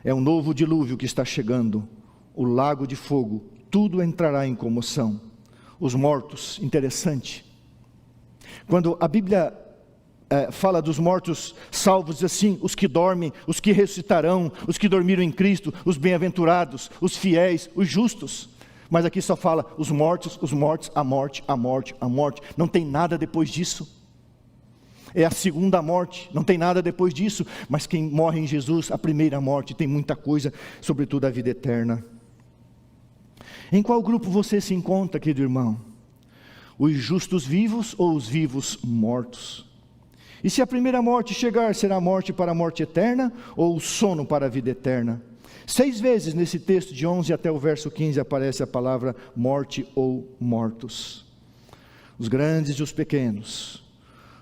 é um novo dilúvio que está chegando, o lago de fogo, tudo entrará em comoção. Os mortos, interessante, quando a Bíblia fala dos mortos salvos, diz assim: os que dormem, os que ressuscitarão, os que dormiram em Cristo, os bem-aventurados, os fiéis, os justos. Mas aqui só fala os mortos, a morte, a morte, a morte. Não tem nada depois disso. É a segunda morte, não tem nada depois disso, mas quem morre em Jesus, a primeira morte, tem muita coisa, sobretudo a vida eterna. Em qual grupo você se encontra, querido irmão? Os justos vivos ou os vivos mortos? E se a primeira morte chegar, será a morte para a morte eterna ou o sono para a vida eterna? 6 vezes nesse texto de 11 até o verso 15 aparece a palavra morte ou mortos. Os grandes e os pequenos.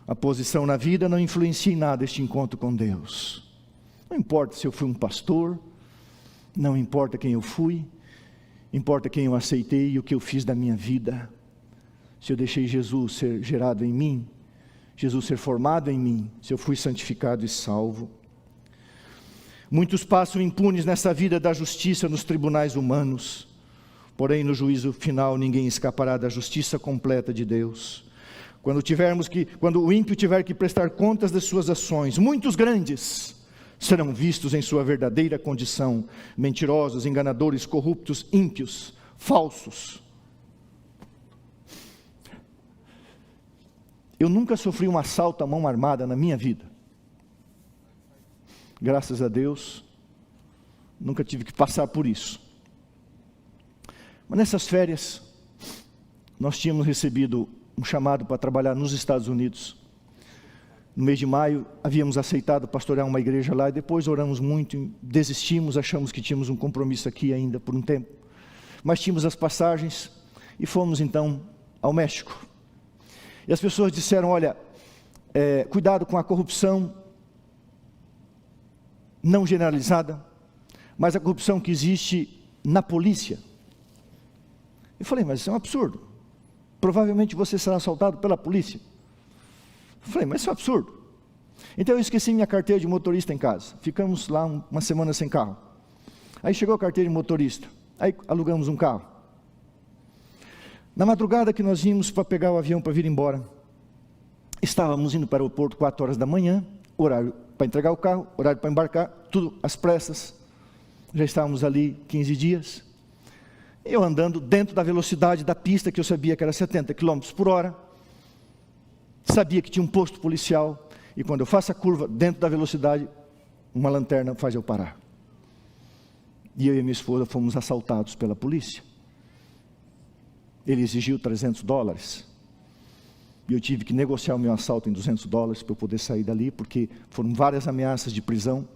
A posição na vida não influencia em nada este encontro com Deus. Não importa se eu fui um pastor, não importa quem eu fui, importa quem eu aceitei e o que eu fiz da minha vida. Se eu deixei Jesus ser gerado em mim, Jesus ser formado em mim, se eu fui santificado e salvo. Muitos passam impunes nessa vida da justiça nos tribunais humanos, porém no juízo final ninguém escapará da justiça completa de Deus. Quando o ímpio tiver que prestar contas das suas ações, muitos grandes serão vistos em sua verdadeira condição, mentirosos, enganadores, corruptos, ímpios, falsos. Eu nunca sofri um assalto à mão armada na minha vida. Graças a Deus, nunca tive que passar por isso. Mas nessas férias, nós tínhamos recebido um chamado para trabalhar nos Estados Unidos. No mês de maio, havíamos aceitado pastorear uma igreja lá, e depois oramos muito, desistimos, achamos que tínhamos um compromisso aqui ainda por um tempo. Mas tínhamos as passagens, e fomos então ao México. E as pessoas disseram, olha, cuidado com a corrupção, não generalizada, mas a corrupção que existe na polícia. Eu falei, mas isso é um absurdo. Provavelmente você será assaltado pela polícia. Eu falei, mas isso é um absurdo. Então eu esqueci minha carteira de motorista em casa. Ficamos lá uma semana sem carro. Aí chegou a carteira de motorista. Aí alugamos um carro. Na madrugada que nós íamos para pegar o avião para vir embora, estávamos indo para o aeroporto 4 horas da manhã, horário para entregar o carro, horário para embarcar, tudo às pressas. Já estávamos ali 15 dias. Eu andando dentro da velocidade da pista, que eu sabia que era 70 km por hora. Sabia que tinha um posto policial. E quando eu faço a curva dentro da velocidade, uma lanterna faz eu parar. E eu e minha esposa fomos assaltados pela polícia. Ele exigiu $300. E eu tive que negociar o meu assalto em $200 para eu poder sair dali, porque foram várias ameaças de prisão.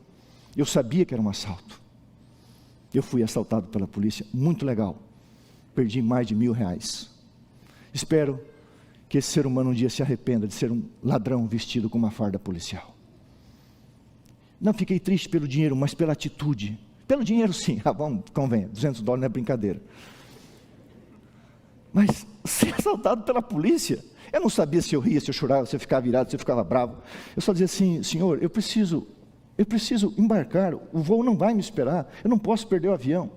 Eu sabia que era um assalto. Eu fui assaltado pela polícia, muito legal. Perdi mais de R$1.000. Espero que esse ser humano um dia se arrependa de ser um ladrão vestido com uma farda policial. Não fiquei triste pelo dinheiro, mas pela atitude. Pelo dinheiro sim, vamos, convenha, $200 não é brincadeira. Mas ser assaltado pela polícia, eu não sabia se eu ria, se eu chorava, se eu ficava virado, se eu ficava bravo. Eu só dizia assim, senhor, eu preciso embarcar, o voo não vai me esperar, eu não posso perder o avião.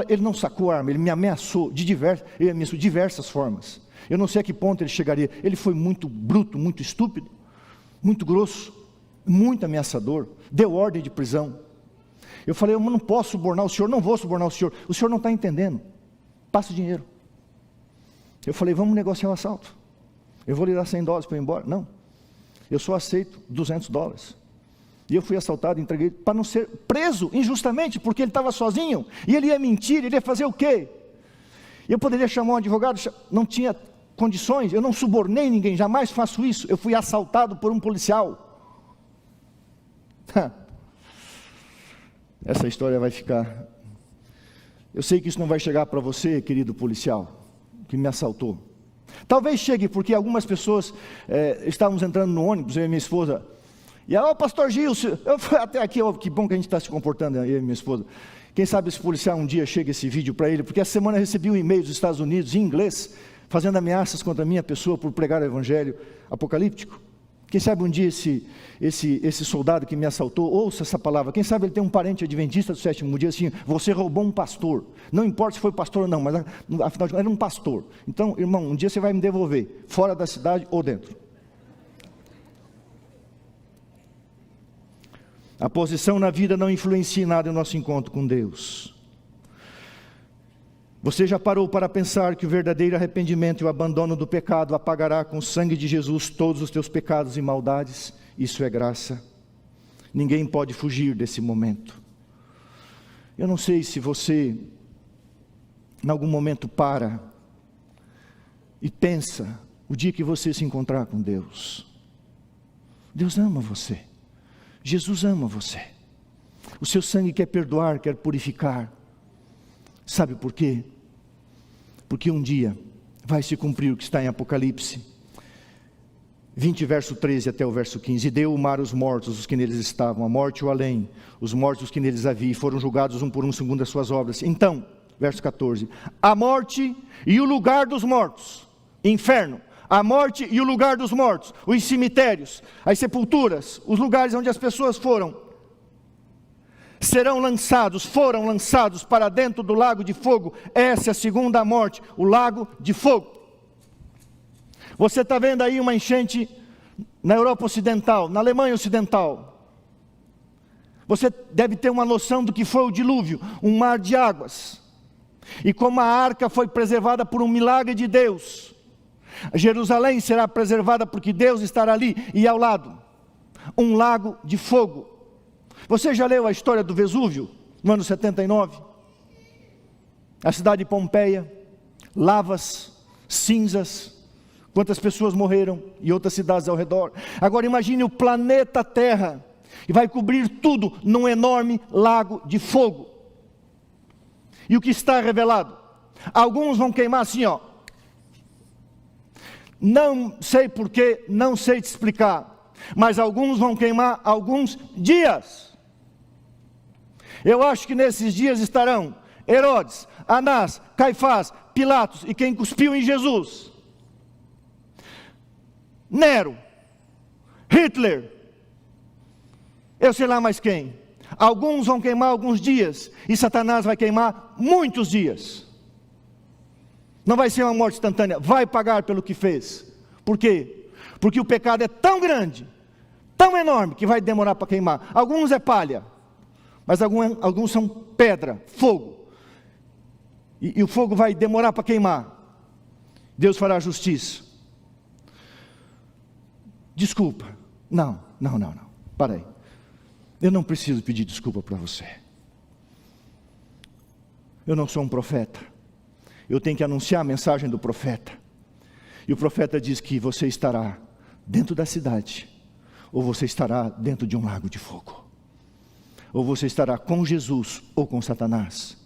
Ele não sacou a arma, ele me ameaçou de diversas formas. Eu não sei a que ponto ele chegaria. Ele foi muito bruto, muito estúpido, muito grosso, muito ameaçador, deu ordem de prisão. Eu falei, eu não posso subornar o senhor, não vou subornar o senhor não está entendendo, passa o dinheiro. Eu falei, vamos negociar o assalto, eu vou lhe dar $100 para eu ir embora. Não, eu só aceito $200. E eu fui assaltado, entreguei, para não ser preso injustamente, porque ele estava sozinho, e ele ia mentir, ele ia fazer o quê? Eu poderia chamar um advogado, não tinha condições, eu não subornei ninguém, jamais faço isso, eu fui assaltado por um policial. Essa história vai ficar... Eu sei que isso não vai chegar para você, querido policial, que me assaltou. Talvez chegue, porque algumas pessoas, estávamos entrando no ônibus, eu e minha esposa, e ela, pastor Gilson, eu fui até aqui, que bom que a gente está se comportando, eu e minha esposa. Quem sabe esse policial um dia chega esse vídeo para ele, porque essa semana eu recebi um e-mail dos Estados Unidos, em inglês, fazendo ameaças contra a minha pessoa por pregar o evangelho apocalíptico. Quem sabe um dia esse soldado que me assaltou, ouça essa palavra, quem sabe ele tem um parente adventista do 7º dia, assim, você roubou um pastor, não importa se foi pastor ou não, mas afinal de contas era um pastor. Então, irmão, um dia você vai me devolver, fora da cidade ou dentro. A posição na vida não influencia em nada o nosso encontro com Deus. Você já parou para pensar que o verdadeiro arrependimento e o abandono do pecado apagará com o sangue de Jesus todos os teus pecados e maldades? Isso é graça. Ninguém pode fugir desse momento. Eu não sei se você, em algum momento, para e pensa o dia que você se encontrar com Deus. Deus ama você. Jesus ama você. O seu sangue quer perdoar, quer purificar. Sabe por quê? Porque um dia vai se cumprir o que está em Apocalipse 20, verso 13 até o verso 15. E deu o mar os mortos, os que neles estavam, a morte e o além, os mortos que neles havia, e foram julgados um por um segundo as suas obras. Então, verso 14, a morte e o lugar dos mortos, inferno, a morte e o lugar dos mortos, os cemitérios, as sepulturas, os lugares onde as pessoas foram foram lançados para dentro do lago de fogo. Essa é a segunda morte, o lago de fogo. Você está vendo aí uma enchente na Europa Ocidental, na Alemanha Ocidental. Você deve ter uma noção do que foi o dilúvio, um mar de águas. E como a arca foi preservada por um milagre de Deus, Jerusalém será preservada porque Deus estará ali, e ao lado, um lago de fogo. Você já leu a história do Vesúvio, no ano 79? A cidade de Pompeia, lavas, cinzas, quantas pessoas morreram, e outras cidades ao redor. Agora imagine o planeta Terra, e vai cobrir tudo num enorme lago de fogo. E o que está revelado? Alguns vão queimar assim, ó. Não sei porquê, não sei te explicar, mas alguns vão queimar alguns dias. Eu acho que nesses dias estarão Herodes, Anás, Caifás, Pilatos e quem cuspiu em Jesus, Nero, Hitler, eu sei lá mais quem. Alguns vão queimar alguns dias, e Satanás vai queimar muitos dias. Não vai ser uma morte instantânea, vai pagar pelo que fez. Por quê? Porque o pecado é tão grande, tão enorme, que vai demorar para queimar. Alguns é palha, mas alguns são pedra, fogo. E o fogo vai demorar para queimar. Deus fará justiça. Desculpa. Não. Para aí. Eu não preciso pedir desculpa para você. Eu não sou um profeta. Eu tenho que anunciar a mensagem do profeta. E o profeta diz que você estará dentro da cidade, ou você estará dentro de um lago de fogo. Ou você estará com Jesus ou com Satanás.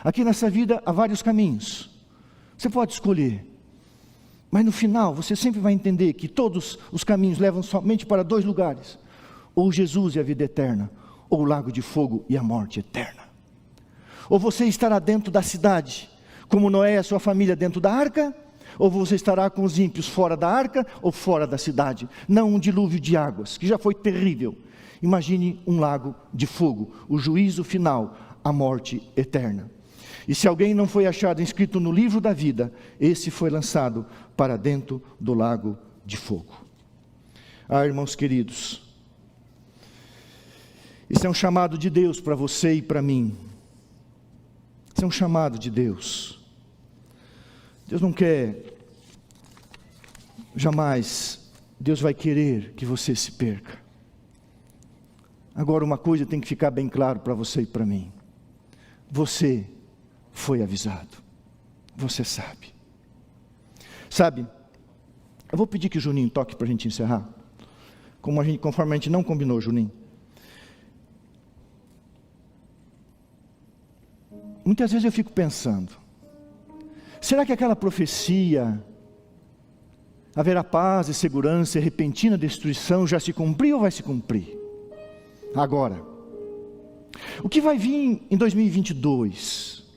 Aqui nessa vida há vários caminhos. Você pode escolher. Mas no final você sempre vai entender que todos os caminhos levam somente para dois lugares. Ou Jesus e a vida eterna, ou o lago de fogo e a morte eterna. Ou você estará dentro da cidade, como Noé e a sua família dentro da arca, ou você estará com os ímpios fora da arca, ou fora da cidade. Não um dilúvio de águas, que já foi terrível. Imagine um lago de fogo, o juízo final, a morte eterna. E se alguém não foi achado inscrito no livro da vida, esse foi lançado para dentro do lago de fogo. Ah, irmãos queridos, isso é um chamado de Deus para você e para mim. Isso é um chamado de Deus. Deus não quer, jamais, Deus vai querer que você se perca. Agora uma coisa tem que ficar bem claro para você e para mim. Você foi avisado. Você sabe. Sabe, eu vou pedir que o Juninho toque para a gente encerrar. Conforme a gente não combinou, Juninho. Muitas vezes eu fico pensando, será que aquela profecia, haverá paz e segurança e repentina destruição, já se cumpriu ou vai se cumprir? Agora, o que vai vir em 2022?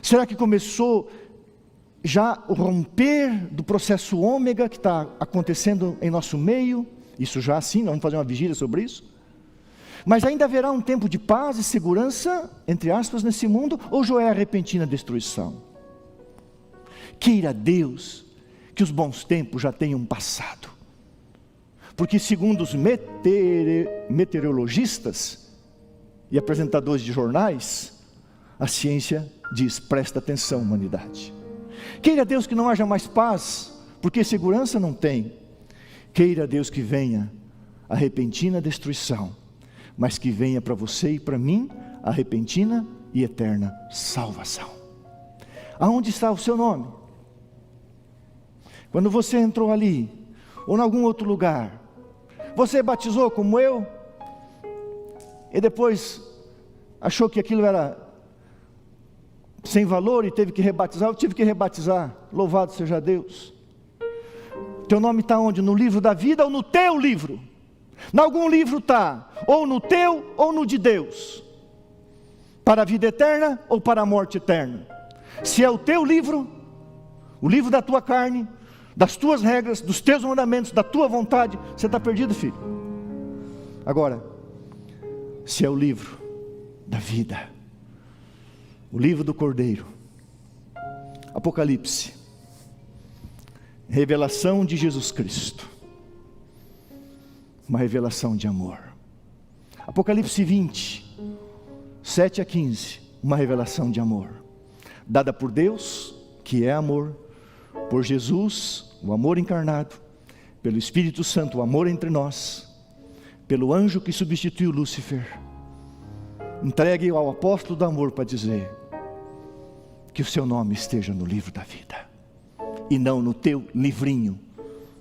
Será que começou já o romper do processo ômega que está acontecendo em nosso meio? Isso já sim, vamos fazer uma vigília sobre isso? Mas ainda haverá um tempo de paz e segurança, entre aspas, nesse mundo, ou já é a repentina destruição? Queira Deus que os bons tempos já tenham passado. Porque segundo os meteorologistas e apresentadores de jornais, A ciência diz: presta atenção, humanidade. Queira Deus que não haja mais paz, porque segurança não tem. Queira Deus que venha a repentina destruição, mas que venha para você e para mim a repentina e eterna salvação. Aonde está o seu nome? Quando você entrou ali, ou em algum outro lugar, você batizou como eu, e depois achou que aquilo era sem valor e teve que rebatizar. Eu tive que rebatizar, louvado seja Deus. Teu nome está onde? No livro da vida ou no teu livro? Em algum livro está, ou no teu ou no de Deus, para a vida eterna ou para a morte eterna. Se é o teu livro, o livro da tua carne, das tuas regras, dos teus mandamentos, da tua vontade, você está perdido, filho. Agora, se é o livro da vida, o livro do Cordeiro, Apocalipse, revelação de Jesus Cristo, uma revelação de amor. Apocalipse 20, 7 a 15, uma revelação de amor, dada por Deus, que é amor, por Jesus, o amor encarnado, pelo Espírito Santo, o amor entre nós, pelo anjo que substituiu Lúcifer, entregue ao apóstolo do amor para dizer que o seu nome esteja no livro da vida, e não no teu livrinho,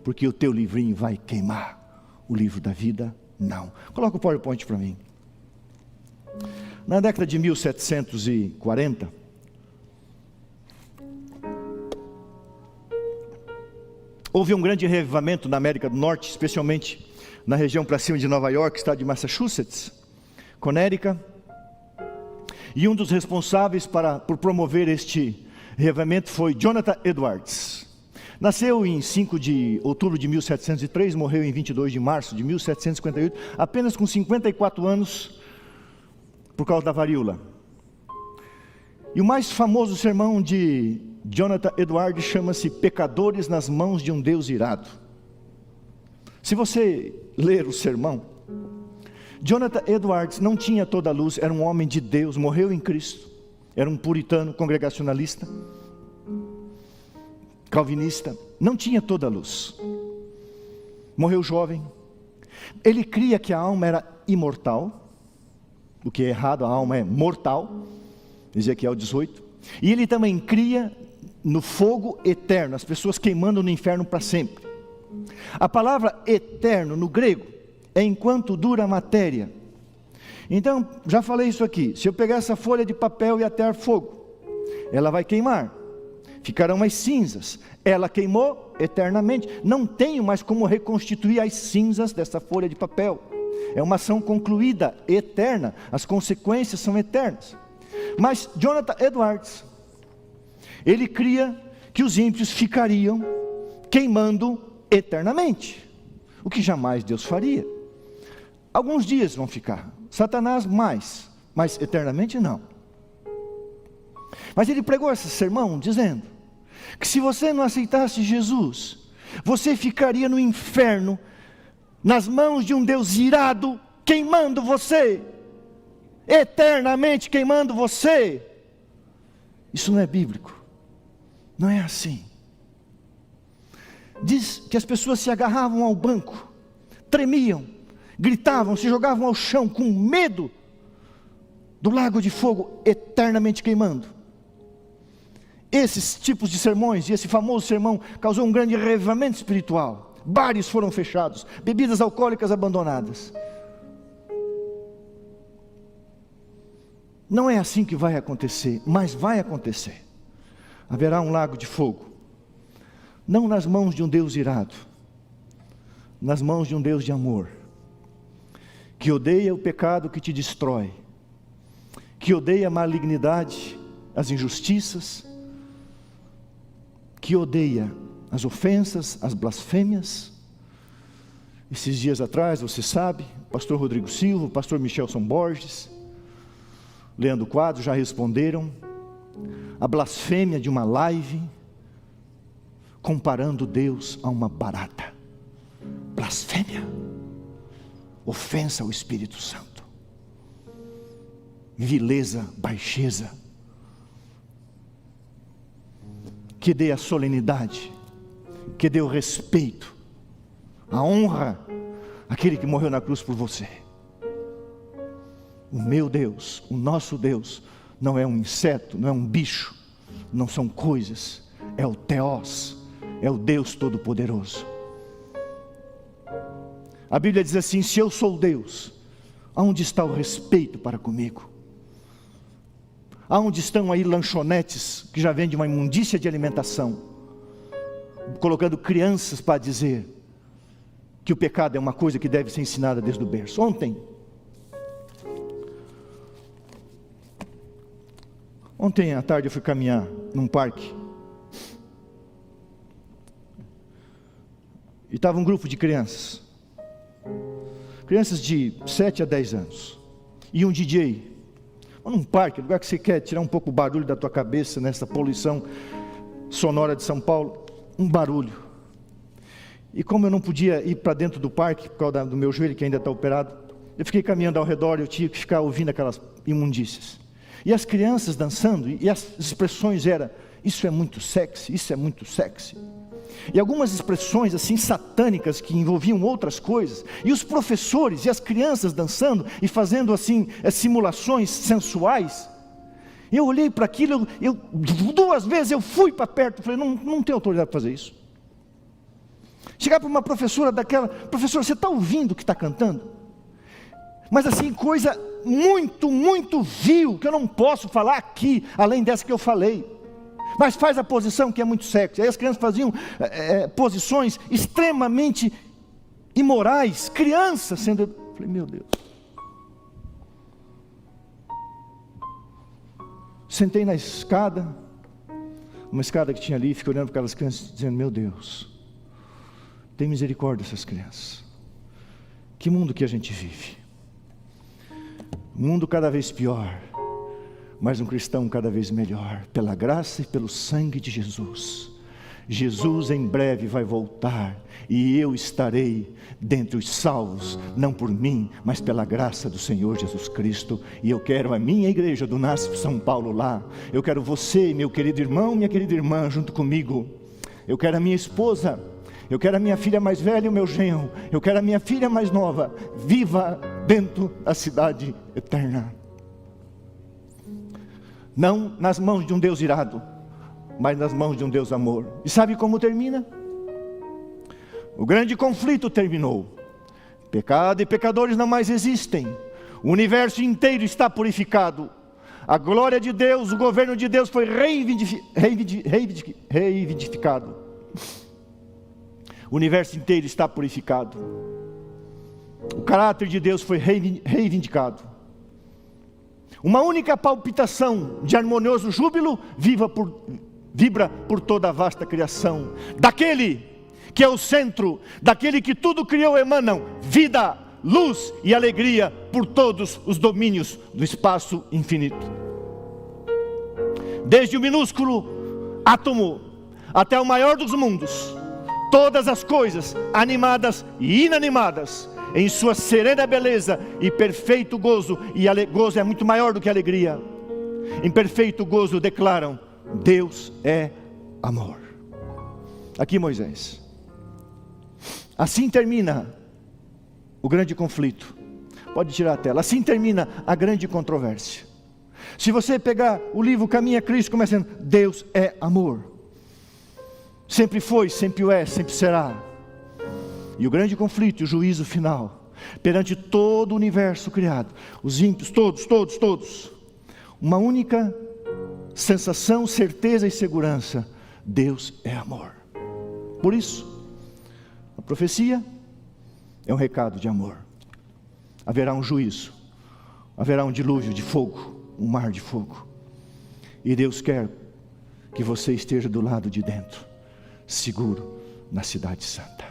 porque o teu livrinho vai queimar, o livro da vida não. Coloca o PowerPoint para mim. Na década de 1740, houve um grande revivamento na América do Norte, especialmente na região para cima de Nova York, estado de Massachusetts, Connecticut. E um dos responsáveis por promover este revivamento foi Jonathan Edwards. Nasceu em 5 de outubro de 1703, morreu em 22 de março de 1758, apenas com 54 anos, por causa da varíola. E o mais famoso sermão de Jonathan Edwards chama-se Pecadores nas mãos de um Deus irado. Se você ler o sermão, Jonathan Edwards não tinha toda a luz, era um homem de Deus, morreu em Cristo, era um puritano, congregacionalista, calvinista, não tinha toda a luz, morreu jovem. Ele cria que a alma era imortal, o que é errado, a alma é mortal, Ezequiel 18, e ele também cria no fogo eterno, as pessoas queimando no inferno para sempre. A palavra eterno no grego é enquanto dura a matéria. Então, já falei isso aqui, se eu pegar essa folha de papel e atear fogo, ela vai queimar, ficarão as cinzas, ela queimou eternamente, não tenho mais como reconstituir as cinzas dessa folha de papel, é uma ação concluída, eterna, as consequências são eternas. Mas Jonathan Edwards, ele cria que os ímpios ficariam queimando eternamente, o que jamais Deus faria. Alguns dias vão ficar, Satanás mais, mas eternamente não. Mas ele pregou esse sermão dizendo que se você não aceitasse Jesus, você ficaria no inferno, nas mãos de um Deus irado, queimando você, eternamente queimando você. Isso não é bíblico, não é assim. Diz que as pessoas se agarravam ao banco, tremiam, gritavam, se jogavam ao chão com medo do lago de fogo eternamente queimando. Esses tipos de sermões, e esse famoso sermão causou um grande revivamento espiritual. Bares foram fechados, bebidas alcoólicas abandonadas. Não é assim que vai acontecer, mas vai acontecer. Haverá um lago de fogo, não nas mãos de um Deus irado, nas mãos de um Deus de amor, que odeia o pecado que te destrói, que odeia a malignidade, as injustiças, que odeia as ofensas, as blasfêmias. Esses dias atrás, você sabe, o pastor Rodrigo Silva, o pastor Michelson Borges, Leandro Quadro já responderam a blasfêmia de uma live, comparando Deus a uma barata. Blasfêmia, ofensa ao Espírito Santo, vileza, baixeza, que dê a solenidade, que dê o respeito, a honra àquele que morreu na cruz por você. O meu Deus, o nosso Deus, não é um inseto, não é um bicho, não são coisas, é o Theos, é o Deus Todo-Poderoso. A Bíblia diz assim: se eu sou Deus, aonde está o respeito para comigo? Aonde estão aí lanchonetes que já vendem uma imundícia de alimentação, colocando crianças para dizer que o pecado é uma coisa que deve ser ensinada desde o berço? Ontem à tarde eu fui caminhar num parque, e estava um grupo de crianças de 7 a 10 anos, e um DJ, num parque, lugar que você quer tirar um pouco o barulho da tua cabeça, nessa poluição sonora de São Paulo, um barulho. E como eu não podia ir para dentro do parque, por causa do meu joelho que ainda está operado, eu fiquei caminhando ao redor, eu tinha que ficar ouvindo aquelas imundícias. E as crianças dançando, e as expressões eram: isso é muito sexy, isso é muito sexy. E algumas expressões assim satânicas que envolviam outras coisas. E os professores e as crianças dançando e fazendo assim simulações sensuais. Eu olhei para aquilo, duas vezes eu fui para perto, falei: não tenho autoridade para fazer isso. Chegar para uma professora daquela: professora, você está ouvindo o que está cantando? Mas assim, coisa muito, muito vil, que eu não posso falar aqui, além dessa que eu falei. Mas faz a posição que é muito sexy. Aí as crianças faziam posições extremamente imorais, crianças sendo... Eu falei: meu Deus. Sentei na escada, uma escada que tinha ali, fiquei olhando para aquelas crianças, dizendo: meu Deus, tem misericórdia dessas crianças. Que mundo que a gente vive. Um mundo cada vez pior, mas um cristão cada vez melhor, pela graça e pelo sangue de Jesus. Jesus em breve vai voltar, e eu estarei dentre os salvos, não por mim, mas pela graça do Senhor Jesus Cristo. E eu quero a minha igreja do NASP São Paulo lá. Eu quero você, meu querido irmão, minha querida irmã, junto comigo. Eu quero a minha esposa. Eu quero a minha filha mais velha e o meu genro. Eu quero a minha filha mais nova, viva dentro da cidade eterna. Não nas mãos de um Deus irado, mas nas mãos de um Deus amor. E sabe como termina? O grande conflito terminou. Pecado e pecadores não mais existem. O universo inteiro está purificado. A glória de Deus, o governo de Deus foi reivindicado. O universo inteiro está purificado. O caráter de Deus foi reivindicado. Uma única palpitação de harmonioso júbilo vibra por toda a vasta criação. Daquele que é o centro, daquele que tudo criou, emanam vida, luz e alegria por todos os domínios do espaço infinito. Desde o minúsculo átomo até o maior dos mundos, todas as coisas, animadas e inanimadas, em sua serena beleza e perfeito gozo, e gozo é muito maior do que alegria, em perfeito gozo declaram: Deus é amor. Aqui Moisés. Assim termina o grande conflito. Pode tirar a tela. Assim termina a grande controvérsia. Se você pegar o livro Caminho a Cristo, começa dizendo: Deus é amor. Sempre foi, sempre o é, sempre será. E o grande conflito e o juízo final, perante todo o universo criado, os ímpios, todos, uma única sensação, certeza e segurança: Deus é amor. Por isso, a profecia é um recado de amor. Haverá um juízo, haverá um dilúvio de fogo, um mar de fogo, e Deus quer que você esteja do lado de dentro, seguro na cidade santa.